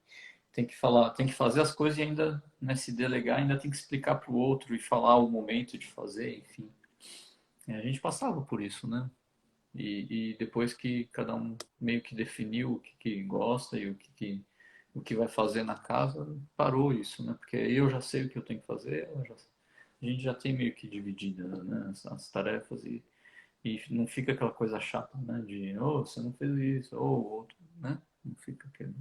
Speaker 2: tem que falar, tem que fazer as coisas e ainda, né, se delegar, ainda tem que explicar para o outro e falar o momento de fazer, enfim. A gente passava por isso, né? E depois que cada um meio que definiu o que gosta e o que vai fazer na casa, parou isso, né? Porque aí eu já sei o que eu tenho que fazer, a gente já tem meio que dividido, né, as tarefas e não fica aquela coisa chata, né? De, oh, você não fez isso, ou oh, outro, né? Não fica aquele...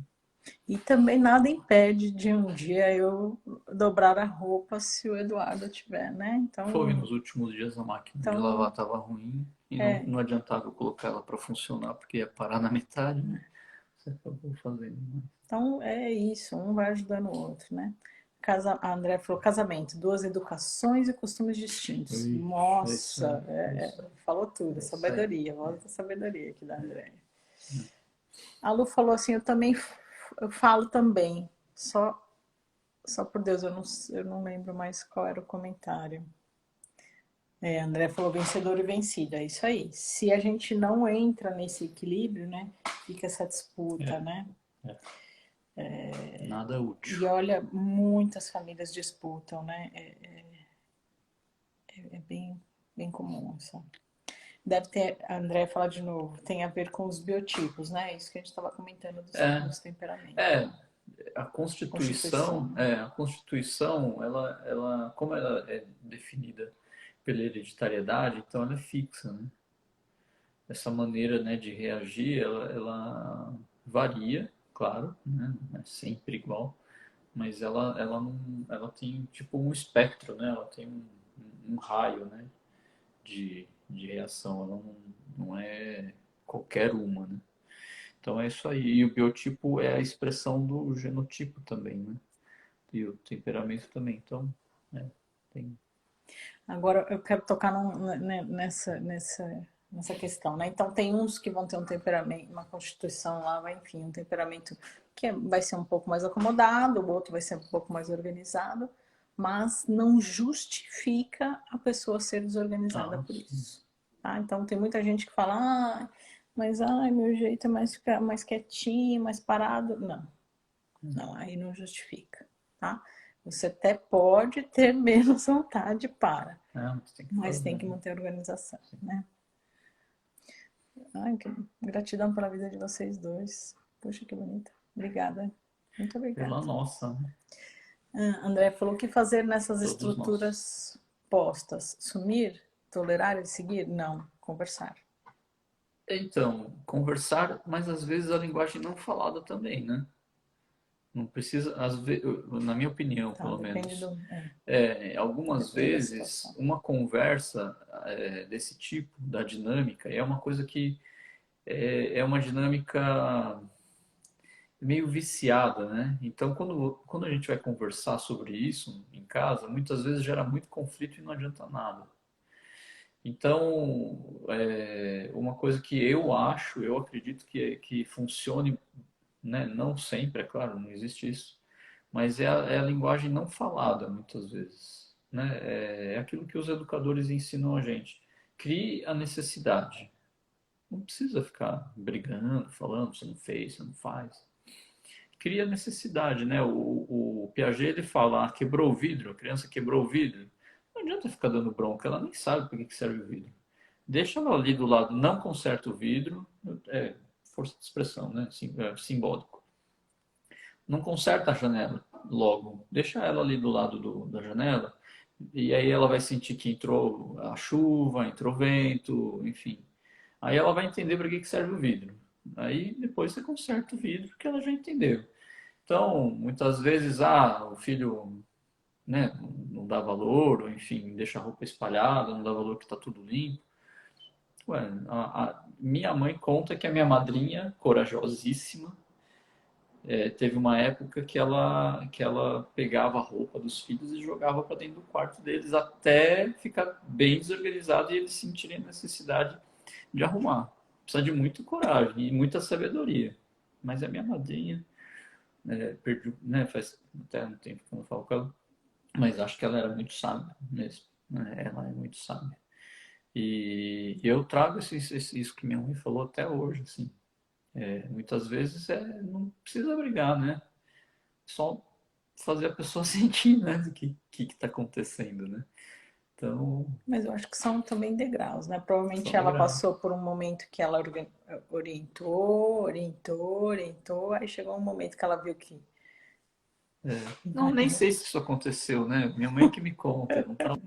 Speaker 1: E também nada impede de um dia eu dobrar a roupa se o Eduardo tiver, né?
Speaker 2: Foi
Speaker 1: Então,
Speaker 2: nos últimos dias a máquina de lavar
Speaker 1: então
Speaker 2: estava ruim e
Speaker 1: é,
Speaker 2: não adiantava eu colocar ela para funcionar porque ia parar na metade, né? Você acabou fazendo, né?
Speaker 1: então é isso, um vai ajudando o outro, né? A André falou casamento, duas educações e costumes distintos.
Speaker 2: É isso aí,
Speaker 1: Nossa,
Speaker 2: é isso aí,
Speaker 1: falou tudo,
Speaker 2: é isso aí.
Speaker 1: sabedoria, voz da sabedoria aqui da André. A Lu falou assim, eu também eu falo também, só por Deus, eu não lembro mais qual era o comentário. André falou vencedor e vencido, é isso aí. Se a gente não entra nesse equilíbrio, né, fica essa disputa,
Speaker 2: É,
Speaker 1: né?
Speaker 2: nada útil.
Speaker 1: E olha, muitas famílias disputam, né? É bem comum isso. Deve ter, a André falar de novo, tem a ver com os biotipos, né? Isso que a gente estava comentando
Speaker 2: É,
Speaker 1: dos temperamentos.
Speaker 2: é,
Speaker 1: Constituição, né?
Speaker 2: a Constituição, como ela é definida pela hereditariedade, então ela é fixa, né? Essa maneira, né, de reagir, ela varia, claro, né? Não é sempre igual, mas ela tem tipo um espectro, né? Ela tem um raio, né, de reação, ela não é qualquer uma, né? Então é isso aí. E o biotipo é a expressão do genotipo também, né? E o temperamento também. Então, é, tem.
Speaker 1: Agora eu quero tocar nessa questão, né? Então tem uns que vão ter um temperamento, uma constituição lá, vai, enfim, um temperamento vai ser um pouco mais acomodado, o outro vai ser um pouco mais organizado, mas não justifica a pessoa ser desorganizada
Speaker 2: Ah,
Speaker 1: por
Speaker 2: sim.
Speaker 1: isso. Tá? Então tem muita gente que fala, mas ai, meu jeito é mais ficar mais quietinho, mais parado. Não, não, aí não justifica, tá? Você até pode ter menos vontade para,
Speaker 2: É, mas tem que
Speaker 1: mas tem
Speaker 2: fazer,
Speaker 1: que
Speaker 2: né?
Speaker 1: manter a organização, né? Ai, que gratidão pela vida de vocês dois. Puxa, que bonita. Obrigada. Muito
Speaker 2: Pela
Speaker 1: obrigada.
Speaker 2: nossa, né?
Speaker 1: André falou o que fazer nessas
Speaker 2: Todos nós.
Speaker 1: estruturas postas. Sumir? Tolerar e seguir? Não. Conversar.
Speaker 2: Então, conversar, mas às vezes a linguagem não falada também, né? Não precisa, na minha opinião,
Speaker 1: Tá,
Speaker 2: pelo
Speaker 1: depende
Speaker 2: menos,
Speaker 1: do...
Speaker 2: algumas
Speaker 1: depende da
Speaker 2: vezes
Speaker 1: situação.
Speaker 2: uma conversa desse tipo, da dinâmica, é uma coisa que é uma dinâmica meio viciada, né? Então, quando a gente vai conversar sobre isso em casa, muitas vezes gera muito conflito e não adianta nada. Então, uma coisa que eu acho, eu acredito que funcione, né? Não sempre, é claro, não existe isso, mas é a linguagem não falada, muitas vezes, né? É aquilo que os educadores ensinam a gente. Crie a necessidade. Não precisa ficar brigando, falando, você não fez, você não faz. Cria necessidade, né? O Piaget ele fala, quebrou o vidro, a criança quebrou o vidro. Não adianta ficar dando bronca, ela nem sabe para que serve o vidro. Deixa ela ali do lado, não conserta o vidro, força de expressão, né? Simbólico. Não conserta a janela logo, deixa ela ali do lado da janela, e aí ela vai sentir que entrou a chuva, entrou vento, enfim. Aí ela vai entender para que serve o vidro. Aí depois você conserta o vidro, que ela já entendeu. Então, muitas vezes, o filho, né, não dá valor, ou enfim, deixa a roupa espalhada, não dá valor que está tudo limpo. Ué, minha mãe conta que a minha madrinha, corajosíssima, teve uma época que ela pegava a roupa dos filhos e jogava para dentro do quarto deles até ficar bem desorganizado e eles sentirem a necessidade de arrumar. Precisa de muita coragem e muita sabedoria. Mas a minha madrinha, perdi, né, faz até um tempo que eu não falo com ela, mas acho que ela era muito sábia mesmo. Né? Ela é muito sábia. E eu trago isso que minha mãe falou até hoje, assim. Muitas vezes não precisa brigar, né? Só fazer a pessoa sentir, né, do que está acontecendo, né? Então,
Speaker 1: Mas eu acho que são também degraus, né?
Speaker 2: são
Speaker 1: Provavelmente ela passou
Speaker 2: degraus.
Speaker 1: por um momento que ela orientou, aí chegou um momento que ela viu que
Speaker 2: Não, nem sei se isso aconteceu, né? Minha mãe que me conta. Não tá...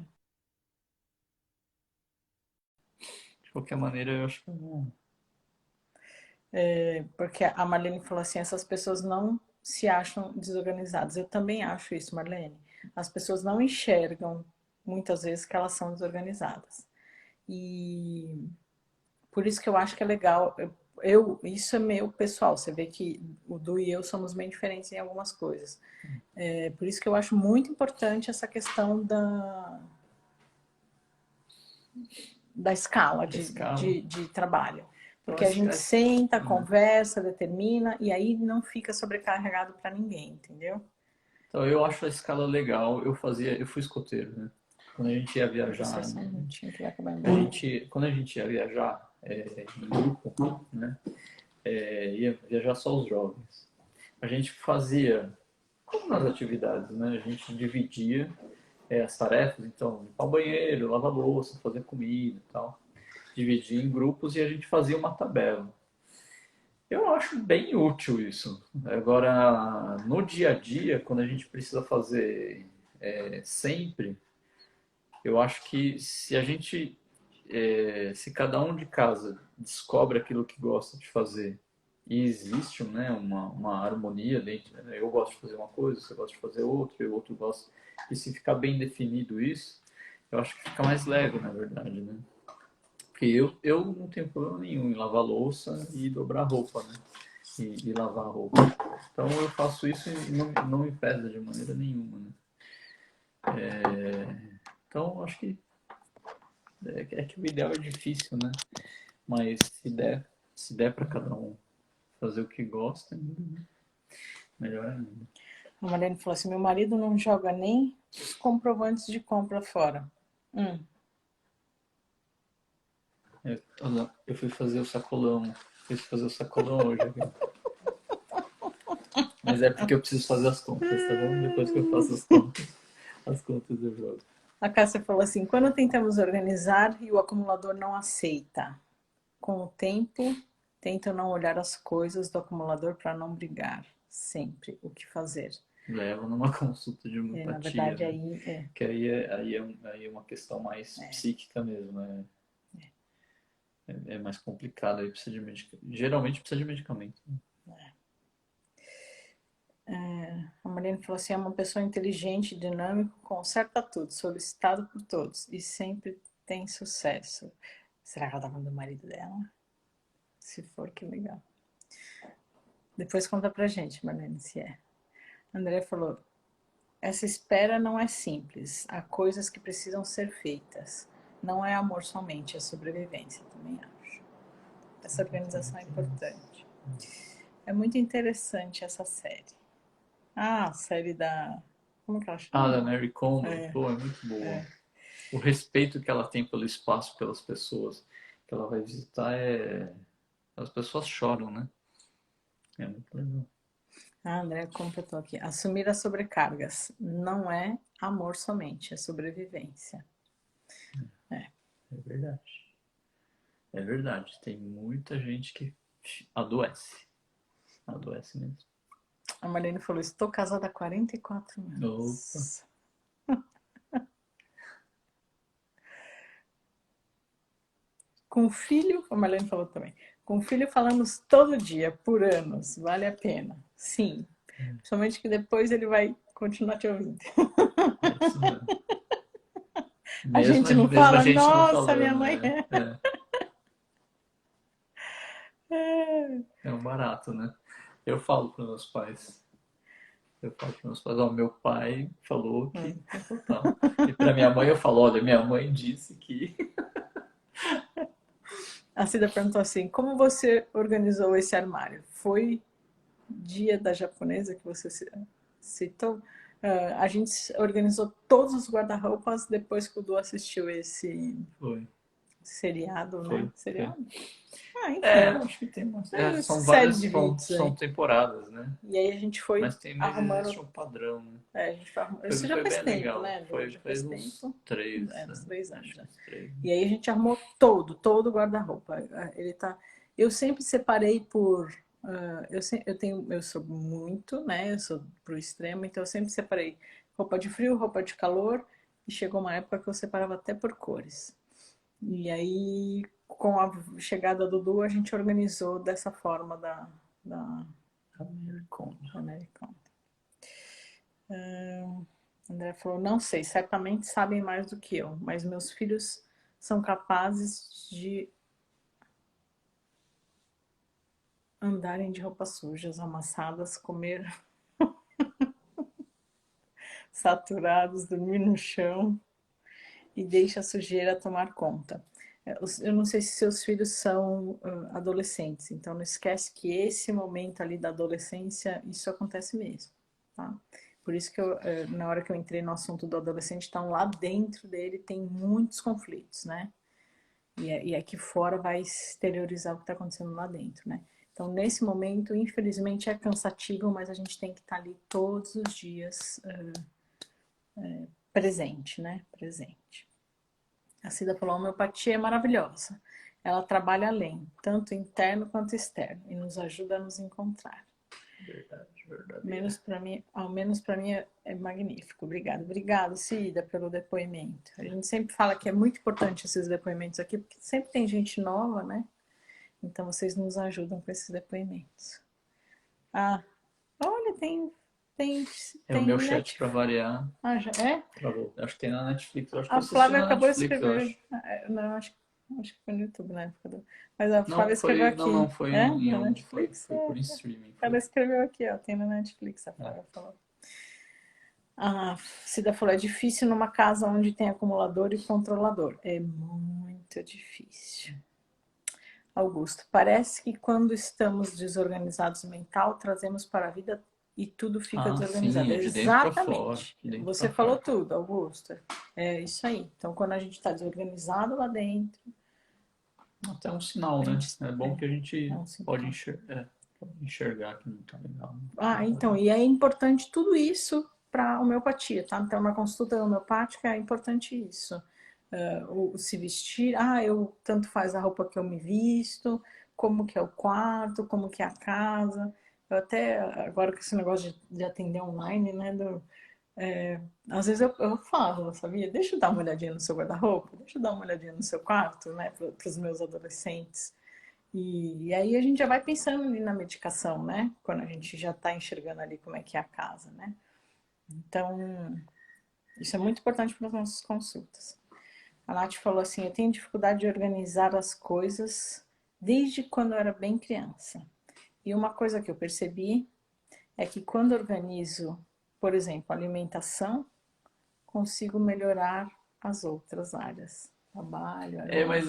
Speaker 2: De qualquer maneira, eu acho que não.
Speaker 1: porque a Marlene falou assim, essas pessoas não se acham desorganizadas. Eu também acho isso, Marlene. As pessoas não enxergam muitas vezes que elas são desorganizadas. E por isso que eu acho que é legal. Isso é meu pessoal. Você vê que o Du e eu somos bem diferentes em algumas coisas. Por isso que eu acho muito importante essa questão da escala
Speaker 2: A escala.
Speaker 1: de trabalho.
Speaker 2: Então,
Speaker 1: Porque a gente
Speaker 2: esse,
Speaker 1: senta, conversa, determina e aí não fica sobrecarregado para ninguém, entendeu?
Speaker 2: então, eu acho a escala legal. Eu fui escoteiro, né? Quando a gente ia
Speaker 1: Você
Speaker 2: viajar,
Speaker 1: só um minutinho que vai acabar
Speaker 2: a
Speaker 1: embora.
Speaker 2: gente, quando a gente ia viajar em grupo, né? Ia viajar só os jovens. A gente fazia, como nas atividades, né? A gente dividia as tarefas, então, limpar o banheiro, lavar a louça, fazer comida e tal. Dividia em grupos e a gente fazia uma tabela. Eu acho bem útil isso. Agora, no dia a dia, quando a gente precisa fazer sempre, eu acho que se cada um de casa descobre aquilo que gosta de fazer e existe, né, uma harmonia dentro, né? Eu gosto de fazer uma coisa, você gosta de fazer outra, e o outro gosta, e se ficar bem definido isso, eu acho que fica mais leve, na verdade, né? Porque eu não tenho problema nenhum em lavar louça e dobrar roupa, né? E lavar roupa. Então eu faço isso e não me pesa de maneira nenhuma, né? Então acho que que o ideal é difícil, né? Mas se der para cada um fazer o que gosta, melhor ainda.
Speaker 1: A Marlene falou assim: meu marido não joga nem os comprovantes de compra fora.
Speaker 2: Eu fui fazer o sacolão. Fui fazer o sacolão hoje. Viu? Mas é porque eu preciso fazer as contas, tá bom? Depois que eu faço as contas eu jogo.
Speaker 1: A Cássia falou assim: quando tentamos organizar e o acumulador não aceita, com o tempo, tento não olhar as coisas do acumulador para não brigar. Sempre o que fazer.
Speaker 2: Leva numa consulta de
Speaker 1: Na
Speaker 2: homeopatia,
Speaker 1: verdade,
Speaker 2: né?
Speaker 1: aí é.
Speaker 2: Que aí é uma questão mais psíquica mesmo, né? É mais complicado, aí precisa de medicamento. Geralmente precisa de medicamento. Né?
Speaker 1: A Mariane falou assim, é uma pessoa inteligente, dinâmico, conserta tudo, solicitado por todos e sempre tem sucesso. Será que ela tá falando do marido dela? Se for, que legal. Depois conta pra gente, Mariane, se é. André falou, essa espera não é simples, há coisas que precisam ser feitas. Não é amor somente, é sobrevivência, também acho. Essa organização é importante. É muito interessante essa série. Ah, a série da... Como que ela
Speaker 2: Ah, da
Speaker 1: chama?
Speaker 2: Mary Kondo,
Speaker 1: É,
Speaker 2: pô, é muito boa.
Speaker 1: é.
Speaker 2: O respeito que ela tem pelo espaço, pelas pessoas que ela vai visitar é. As pessoas choram, né? É muito legal.
Speaker 1: A André completou aqui. Assumir as sobrecargas não é amor somente, é sobrevivência. É.
Speaker 2: É verdade. É verdade. Tem muita gente que adoece. Adoece mesmo.
Speaker 1: A Marlene falou, estou casada há 44
Speaker 2: Opa.
Speaker 1: anos. Com filho, a Marlene falou também, com filho falamos todo dia, por anos, vale a pena. Sim, principalmente que depois ele vai continuar te ouvindo.
Speaker 2: É isso mesmo.
Speaker 1: A gente não
Speaker 2: Mesmo a
Speaker 1: fala,
Speaker 2: gente não
Speaker 1: nossa, minha
Speaker 2: falando,
Speaker 1: mãe
Speaker 2: né?
Speaker 1: é.
Speaker 2: É, é um barato, né? Eu falo para meus pais. Eu falo para meus pais, ó, meu pai falou que é total. E para minha mãe eu falo, olha, minha mãe disse que.
Speaker 1: A Cida perguntou assim, como você organizou esse armário? Foi dia da japonesa que você citou? A gente organizou todos os guarda-roupas depois que o Du assistiu esse
Speaker 2: Foi,
Speaker 1: seriado, né?
Speaker 2: foi.
Speaker 1: Seriado? Ah,
Speaker 2: É,
Speaker 1: enfim,
Speaker 2: eu acho que tem umas.
Speaker 1: é uma
Speaker 2: São
Speaker 1: série
Speaker 2: várias,
Speaker 1: de vídeos
Speaker 2: são
Speaker 1: aí.
Speaker 2: temporadas, né?
Speaker 1: E aí a gente foi
Speaker 2: Mas tem mais,
Speaker 1: arrumando.
Speaker 2: existe um padrão, né?
Speaker 1: A gente foi arrumando. Isso
Speaker 2: Foi,
Speaker 1: já
Speaker 2: foi
Speaker 1: faz
Speaker 2: bem
Speaker 1: tempo,
Speaker 2: legal.
Speaker 1: né, Du?
Speaker 2: Foi,
Speaker 1: Já
Speaker 2: faz
Speaker 1: faz
Speaker 2: uns
Speaker 1: tempo.
Speaker 2: três,
Speaker 1: Uns 3 anos
Speaker 2: acho que
Speaker 1: já.
Speaker 2: uns três.
Speaker 1: E aí a gente arrumou todo o guarda-roupa. Ele tá. Eu sempre separei por. Eu sou muito, né? Eu sou pro extremo, então eu sempre separei roupa de frio, roupa de calor, e chegou uma época que eu separava até por cores. E aí, com a chegada do Du, a gente organizou dessa forma da
Speaker 2: Americano.
Speaker 1: Americana. André falou, não sei, certamente sabem mais do que eu, mas meus filhos são capazes de andarem de roupas sujas, amassadas, comer saturados, dormir no chão e deixa a sujeira tomar conta. Eu não sei se seus filhos são adolescentes, então não esquece que esse momento ali da adolescência, isso acontece mesmo, tá? Por isso que na hora que eu entrei no assunto do adolescente, então lá dentro dele tem muitos conflitos, né? E aqui fora vai exteriorizar o que está acontecendo lá dentro, né? Então, nesse momento, infelizmente, é cansativo, mas a gente tem que estar ali todos os dias presente, né? Presente. A Cida falou, a homeopatia é maravilhosa. Ela trabalha além, tanto interno quanto externo, e nos ajuda a nos encontrar.
Speaker 2: Verdade, verdade.
Speaker 1: Menos para mim, ao menos para mim é magnífico. Obrigada. Obrigado, Cida, pelo depoimento. A gente sempre fala que é muito importante esses depoimentos aqui, porque sempre tem gente nova, né? Então vocês nos ajudam com esses depoimentos. Ah, olha,
Speaker 2: É o meu chat
Speaker 1: Netflix.
Speaker 2: para variar.
Speaker 1: Ah, já é?
Speaker 2: Travou. Acho que tem na Netflix. Eu acho que eu
Speaker 1: A
Speaker 2: assisti
Speaker 1: Flávia
Speaker 2: na
Speaker 1: acabou de
Speaker 2: Netflix, eu
Speaker 1: escrever.
Speaker 2: acho.
Speaker 1: Não, acho que foi no YouTube na época do... Mas a
Speaker 2: Não,
Speaker 1: Flávia escreveu
Speaker 2: foi. Não,
Speaker 1: aqui.
Speaker 2: foi
Speaker 1: É?
Speaker 2: em
Speaker 1: Na
Speaker 2: um.
Speaker 1: Netflix?
Speaker 2: Foi por streaming.
Speaker 1: Ela
Speaker 2: Foi.
Speaker 1: escreveu aqui, ó. Tem na Netflix, a Flávia falou. A Cida falou, é difícil numa casa onde tem acumulador e controlador. É muito difícil. Augusto, parece que quando estamos desorganizados mental, trazemos para a vida e tudo fica
Speaker 2: Ah,
Speaker 1: desorganizado.
Speaker 2: sim, é de dentro para fora.
Speaker 1: Exatamente.
Speaker 2: De dentro
Speaker 1: Você
Speaker 2: para
Speaker 1: falou
Speaker 2: fora.
Speaker 1: tudo, Augusto. É isso aí. Então, quando a gente está desorganizado lá dentro,
Speaker 2: Até um sinal,
Speaker 1: a
Speaker 2: né?
Speaker 1: gente
Speaker 2: É bom que a
Speaker 1: é
Speaker 2: gente
Speaker 1: um
Speaker 2: pode
Speaker 1: sintoma.
Speaker 2: enxergar que não tá legal.
Speaker 1: Ah, então, e é importante tudo isso para a homeopatia, tá? Então, na consulta homeopática é importante isso. O se vestir, eu tanto faz a roupa que eu me visto, como que é o quarto, como que é a casa. Eu até, agora com esse negócio de atender online, né, às vezes eu falo, sabia? Deixa eu dar uma olhadinha no seu guarda-roupa, deixa eu dar uma olhadinha no seu quarto, né, para os meus adolescentes. E aí a gente já vai pensando ali na medicação, né? Quando a gente já está enxergando ali como é que é a casa, né? Então, isso é muito importante para as nossas consultas. A Nath falou assim, eu tenho dificuldade de organizar as coisas desde quando eu era bem criança. E uma coisa que eu percebi é que quando organizo, por exemplo, alimentação, consigo melhorar as outras áreas. Trabalho,
Speaker 2: Mas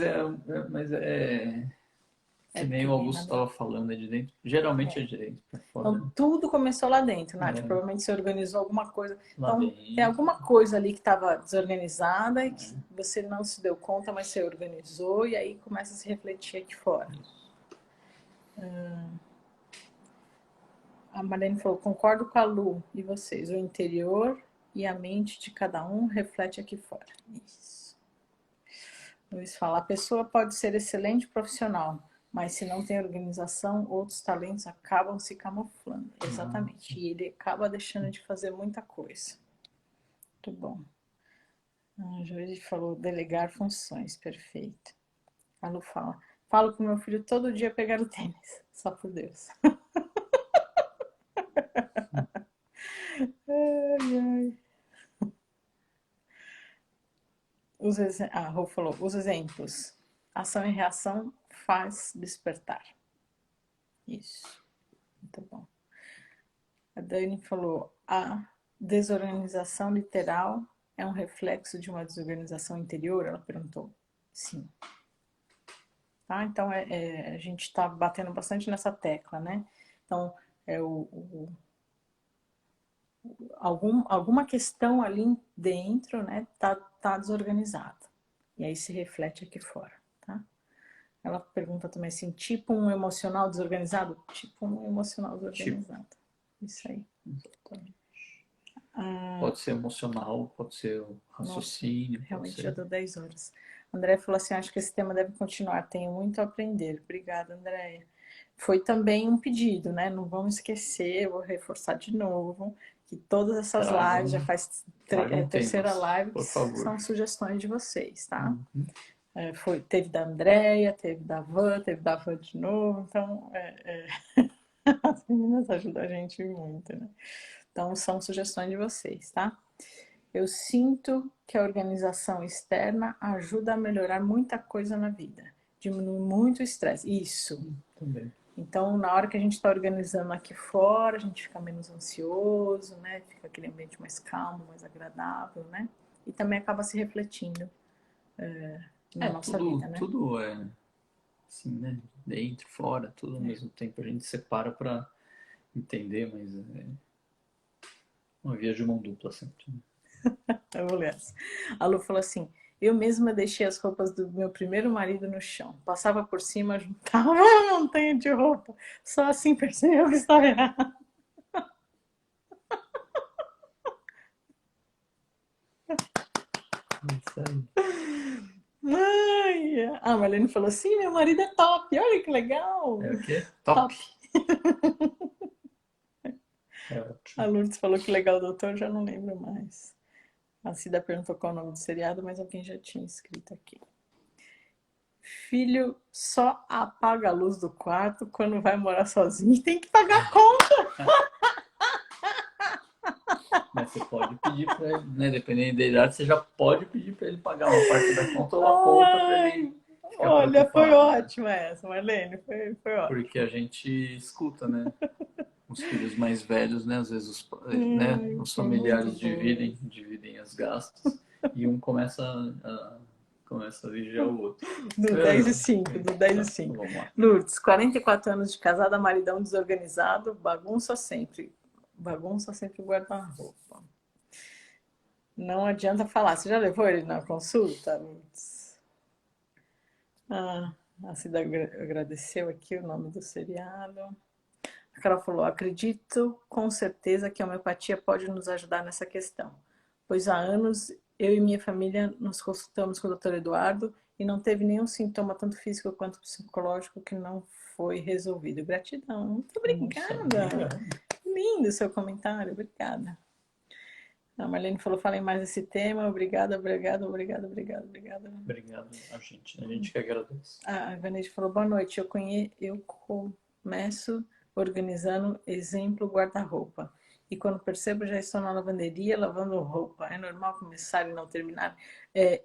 Speaker 2: que nem
Speaker 1: porque
Speaker 2: o
Speaker 1: vem
Speaker 2: Augusto
Speaker 1: lá
Speaker 2: estava
Speaker 1: dentro.
Speaker 2: falando, é de dentro. Geralmente é
Speaker 1: É.
Speaker 2: de dentro para fora,
Speaker 1: Então,
Speaker 2: né?
Speaker 1: tudo começou lá dentro, Nath. Provavelmente você organizou alguma coisa.
Speaker 2: Lá
Speaker 1: Então, tem
Speaker 2: dentro.
Speaker 1: alguma coisa ali que estava desorganizada e que você não se deu conta, mas você organizou e aí começa a se refletir aqui fora. A Marlene falou, concordo com a Lu e vocês. O interior e a mente de cada um reflete aqui fora. Isso. Luiz fala, a pessoa pode ser excelente profissional, mas se não tem organização, outros talentos acabam se camuflando. Exatamente. E ele acaba deixando de fazer muita coisa. Muito bom. A Joyce falou delegar funções, perfeito. A Lu fala, falo com meu filho todo dia pegar o tênis, só por Deus. Ai, ai. A Rô falou, os exemplos. Ação e reação faz despertar. Isso. Muito bom. A Dani falou, a desorganização literal é um reflexo de uma desorganização interior? Ela perguntou. Sim. Tá? Então, a gente está batendo bastante nessa tecla, né? Então, alguma questão ali dentro, né, tá desorganizada. E aí se reflete aqui fora, tá? Ela pergunta também assim, tipo um emocional desorganizado? Tipo um emocional desorganizado. Tipo. Isso aí.
Speaker 2: Exatamente. Pode ser emocional, pode ser o raciocínio.
Speaker 1: Nossa, realmente
Speaker 2: pode ser...
Speaker 1: já deu 10 horas. André falou assim, acho que esse tema deve continuar, tenho muito a aprender. Obrigada, Andréia. Foi também um pedido, né? Não vamos esquecer, vou reforçar de novo, que todas essas lives, já faz terceira
Speaker 2: temas,
Speaker 1: live,
Speaker 2: por favor.
Speaker 1: são sugestões de vocês, tá? Teve da Andréia, teve da Van de novo, então as meninas ajudam a gente muito, né? Então são sugestões de vocês, tá? Eu sinto que a organização externa ajuda a melhorar muita coisa na vida. Diminui muito o estresse. Isso.
Speaker 2: Também.
Speaker 1: Então, na hora que a gente está organizando aqui fora, a gente fica menos ansioso, né? Fica aquele ambiente mais calmo, mais agradável, né? E também acaba se refletindo na nossa vida, né?
Speaker 2: Tudo é assim, né? Dentro, fora, tudo ao mesmo tempo. A gente separa para entender, mas é uma via de mão dupla sempre.
Speaker 1: Eu vou ler essa. A Lu falou assim, eu mesma deixei as roupas do meu primeiro marido no chão. Passava por cima, juntava uma montanha de roupa. Só assim percebeu que estava errado.
Speaker 2: Isso aí.
Speaker 1: Ai, a Marlene falou assim, meu marido é top. Olha que legal.
Speaker 2: É o quê? Top. É
Speaker 1: A
Speaker 2: ótimo.
Speaker 1: Lourdes falou que legal, doutor, já não lembro mais. A Cida perguntou qual é o nome do seriado, mas alguém já tinha escrito aqui. Filho só apaga a luz do quarto quando vai morar sozinho e tem que pagar a conta.
Speaker 2: Mas você pode pedir para ele, né? Dependendo da idade, você já pode pedir para ele pagar uma parte da conta ou a conta para ele ficar
Speaker 1: Olha, foi
Speaker 2: preocupado.
Speaker 1: ótima essa, Marlene. Foi ótima.
Speaker 2: Porque a gente escuta, né? Os filhos mais velhos, né? Às vezes né? Os familiares dividem as gastos e um começa a vigiar o outro.
Speaker 1: Do 10 e 5, do 10 e 5.
Speaker 2: Vamos lá.
Speaker 1: Lourdes, 44 anos de casada, maridão desorganizado, bagunça sempre guarda-roupa. Não adianta falar. Você já levou ele na consulta, Lourdes? A Cida agradeceu aqui o nome do seriado. A Carol falou, acredito com certeza que a homeopatia pode nos ajudar nessa questão, pois há anos eu e minha família nos consultamos com o Dr. Eduardo e não teve nenhum sintoma, tanto físico quanto psicológico, que não foi resolvido. Gratidão. Muito obrigada.
Speaker 2: Nossa,
Speaker 1: lindo o seu comentário, obrigada. A Marlene falou, falem mais desse tema. Obrigada, obrigada, obrigada, obrigada, obrigada.
Speaker 2: Obrigado a gente que agradece.
Speaker 1: A Vanessa falou, boa noite. Eu começo organizando exemplo guarda-roupa. E quando percebo, já estou na lavanderia lavando roupa. É normal começar e não terminar? É,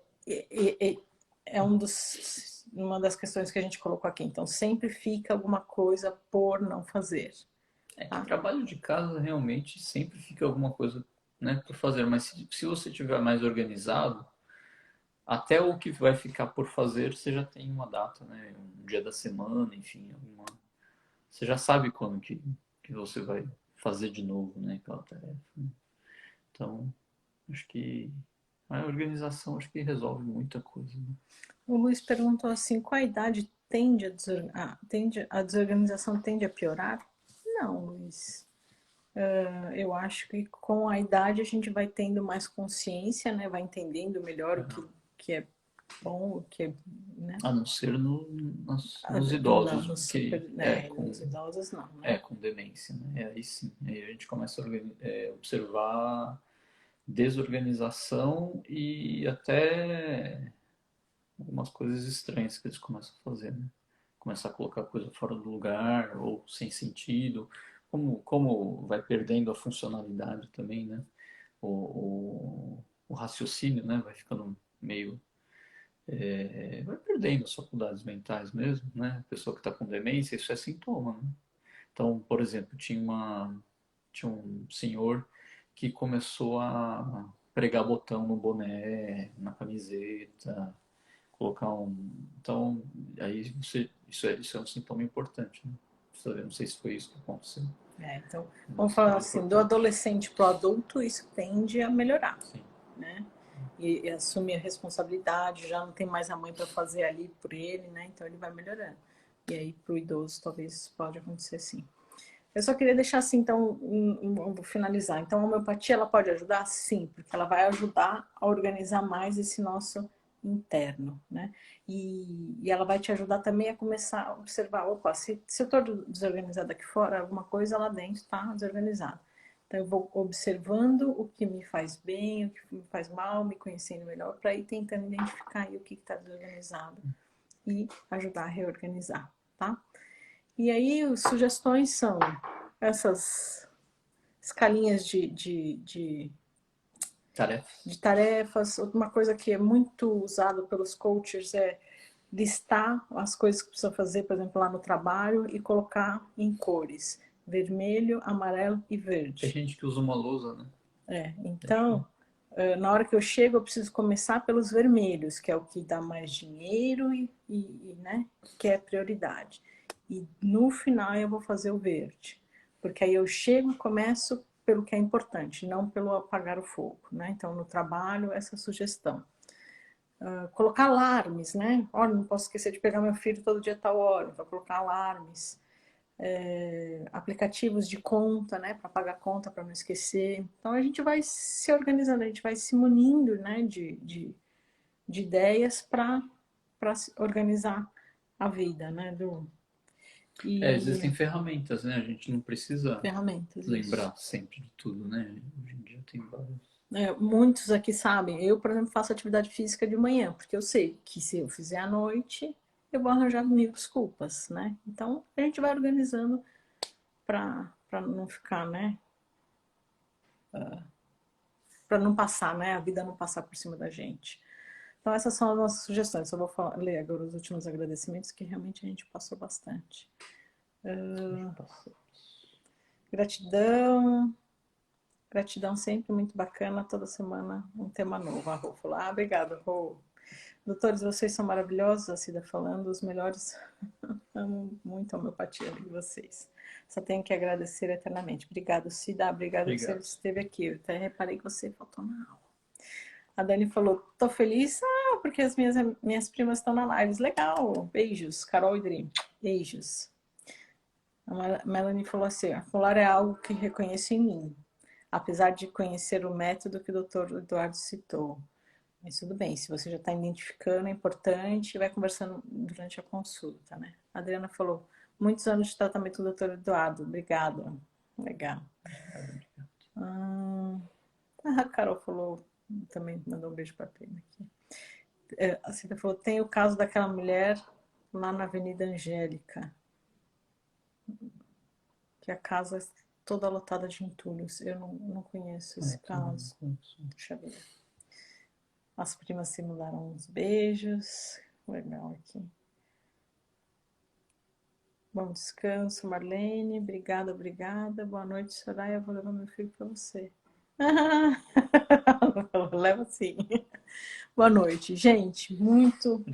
Speaker 1: é uma das questões que a gente colocou aqui. Então, sempre fica alguma coisa por não fazer.
Speaker 2: É que trabalho de casa realmente sempre fica alguma coisa, né, por fazer, mas se você tiver mais organizado, até o que vai ficar por fazer, você já tem uma data, né, um dia da semana, enfim, você já sabe quando que você vai fazer de novo, né, aquela tarefa. Né? Então, acho que a organização acho que resolve muita coisa. Né?
Speaker 1: O Luiz perguntou assim, qual a idade a desorganização tende a piorar? Não, Luiz. Eu acho que com a idade a gente vai tendo mais consciência, né? Vai entendendo melhor que é bom, o que é, né?
Speaker 2: A não ser nos
Speaker 1: Não,
Speaker 2: idosos, que
Speaker 1: nos idosos não,
Speaker 2: é
Speaker 1: né?
Speaker 2: com demência, né? Aí sim, aí a gente começa a observar desorganização e até algumas coisas estranhas que eles começam a fazer, né? Começar a colocar coisa fora do lugar ou sem sentido, como vai perdendo a funcionalidade também, né? O raciocínio, né? Vai ficando meio vai perdendo as faculdades mentais mesmo, né? A pessoa que está com demência, isso é sintoma, né? Então, por exemplo, tinha um senhor que começou a pregar botão no boné, na camiseta, colocar um. Então, aí isso é um sintoma importante, né? Eu não sei se foi isso que aconteceu.
Speaker 1: Então, vamos
Speaker 2: Mas
Speaker 1: falar
Speaker 2: é
Speaker 1: assim, do
Speaker 2: importante.
Speaker 1: adolescente para o adulto, isso tende a melhorar,
Speaker 2: Sim.
Speaker 1: né? E assumir a responsabilidade, já não tem mais a mãe para fazer ali por ele, né? Então ele vai melhorando. E aí para o idoso talvez pode acontecer sim. Eu só queria deixar assim, então, vou finalizar. Então, a homeopatia, ela pode ajudar? Sim, porque ela vai ajudar a organizar mais esse nosso interno, né? E ela vai te ajudar também a começar a observar, opa, se eu estou desorganizada aqui fora, alguma coisa lá dentro está desorganizada. Então, eu vou observando o que me faz bem, o que me faz mal, me conhecendo melhor, para ir tentando identificar aí o que está desorganizado e ajudar a reorganizar, tá? E aí, as sugestões são essas escalinhas
Speaker 2: Tarefas.
Speaker 1: de tarefas. Uma coisa que é muito usada pelos coaches é listar as coisas que precisa fazer, por exemplo, lá no trabalho e colocar em cores: vermelho, amarelo e
Speaker 2: Tem
Speaker 1: verde.
Speaker 2: gente que usa uma lousa, né?
Speaker 1: Então, na hora que eu chego, eu preciso começar pelos vermelhos, que é o que dá mais dinheiro né, que é prioridade. E no final eu vou fazer o verde, porque aí eu chego e começo pelo que é importante, não pelo apagar o fogo, né? Então, no trabalho, essa sugestão. Colocar alarmes, né? Olha, não posso esquecer de pegar meu filho todo dia a tal hora, então colocar alarmes. Aplicativos de conta, né, para pagar conta, para não esquecer. Então a gente vai se organizando, a gente vai se munindo, né, de ideias para organizar a vida, né,
Speaker 2: Existem
Speaker 1: e
Speaker 2: ferramentas, né? A gente não precisa
Speaker 1: ferramentas, isso.
Speaker 2: lembrar sempre de tudo, né? Hoje em dia tem vários.
Speaker 1: Muitos aqui sabem, eu, por exemplo, faço atividade física de manhã, porque eu sei que se eu fizer à noite, eu vou arranjar mil desculpas, né? Então a gente vai organizando para não ficar, né, para não passar, né, a vida não passar por cima da gente. Então, essas são as nossas sugestões. Só vou ler agora os últimos agradecimentos, que realmente a gente passou bastante. Gratidão. Gratidão sempre muito bacana. Toda semana um tema novo. A Rô falou, obrigada, Rô. Doutores, vocês são maravilhosos, a Cida falando, os melhores. Amo muito a homeopatia de vocês. Só tenho que agradecer eternamente. Obrigado, Cida. Obrigada que você esteve aqui. Eu até reparei que você faltou na aula. A Dani falou, tô feliz, porque as minhas primas estão na live. Legal, beijos. Carol e Dri, beijos. A Melanie falou assim, a colar é algo que reconheço em mim, apesar de conhecer o método que o Dr. Eduardo citou. Mas tudo bem, se você já está identificando, é importante, vai conversando durante a consulta, né? A Adriana falou, muitos anos de tratamento do Dr. Eduardo, obrigado. Legal. A Carol falou, também mandou um beijo para a prima aqui. A Cida falou, tem o caso daquela mulher lá na Avenida Angélica, que a casa é toda lotada de entulhos. Eu não conheço esse caso. Deixa eu ver. As primas se mudaram, uns beijos. Legal aqui. Bom descanso, Marlene. Obrigada, obrigada. Boa noite, Soraya. Vou levar meu filho para você. Leva sim. Boa noite, gente. Muito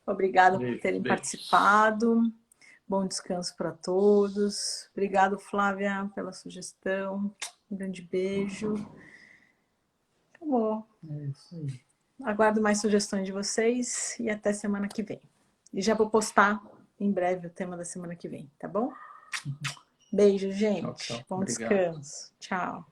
Speaker 1: obrigada por terem participado. Bom descanso para todos. Obrigado, Flávia, pela sugestão. Um grande beijo. Acabou.
Speaker 3: É isso aí.
Speaker 1: Aguardo mais sugestões de vocês e até semana que vem. E já vou postar em breve o tema da semana que vem, tá bom? Beijo, gente.
Speaker 2: Tchau, tchau.
Speaker 1: Bom
Speaker 2: Obrigado.
Speaker 1: descanso. Tchau.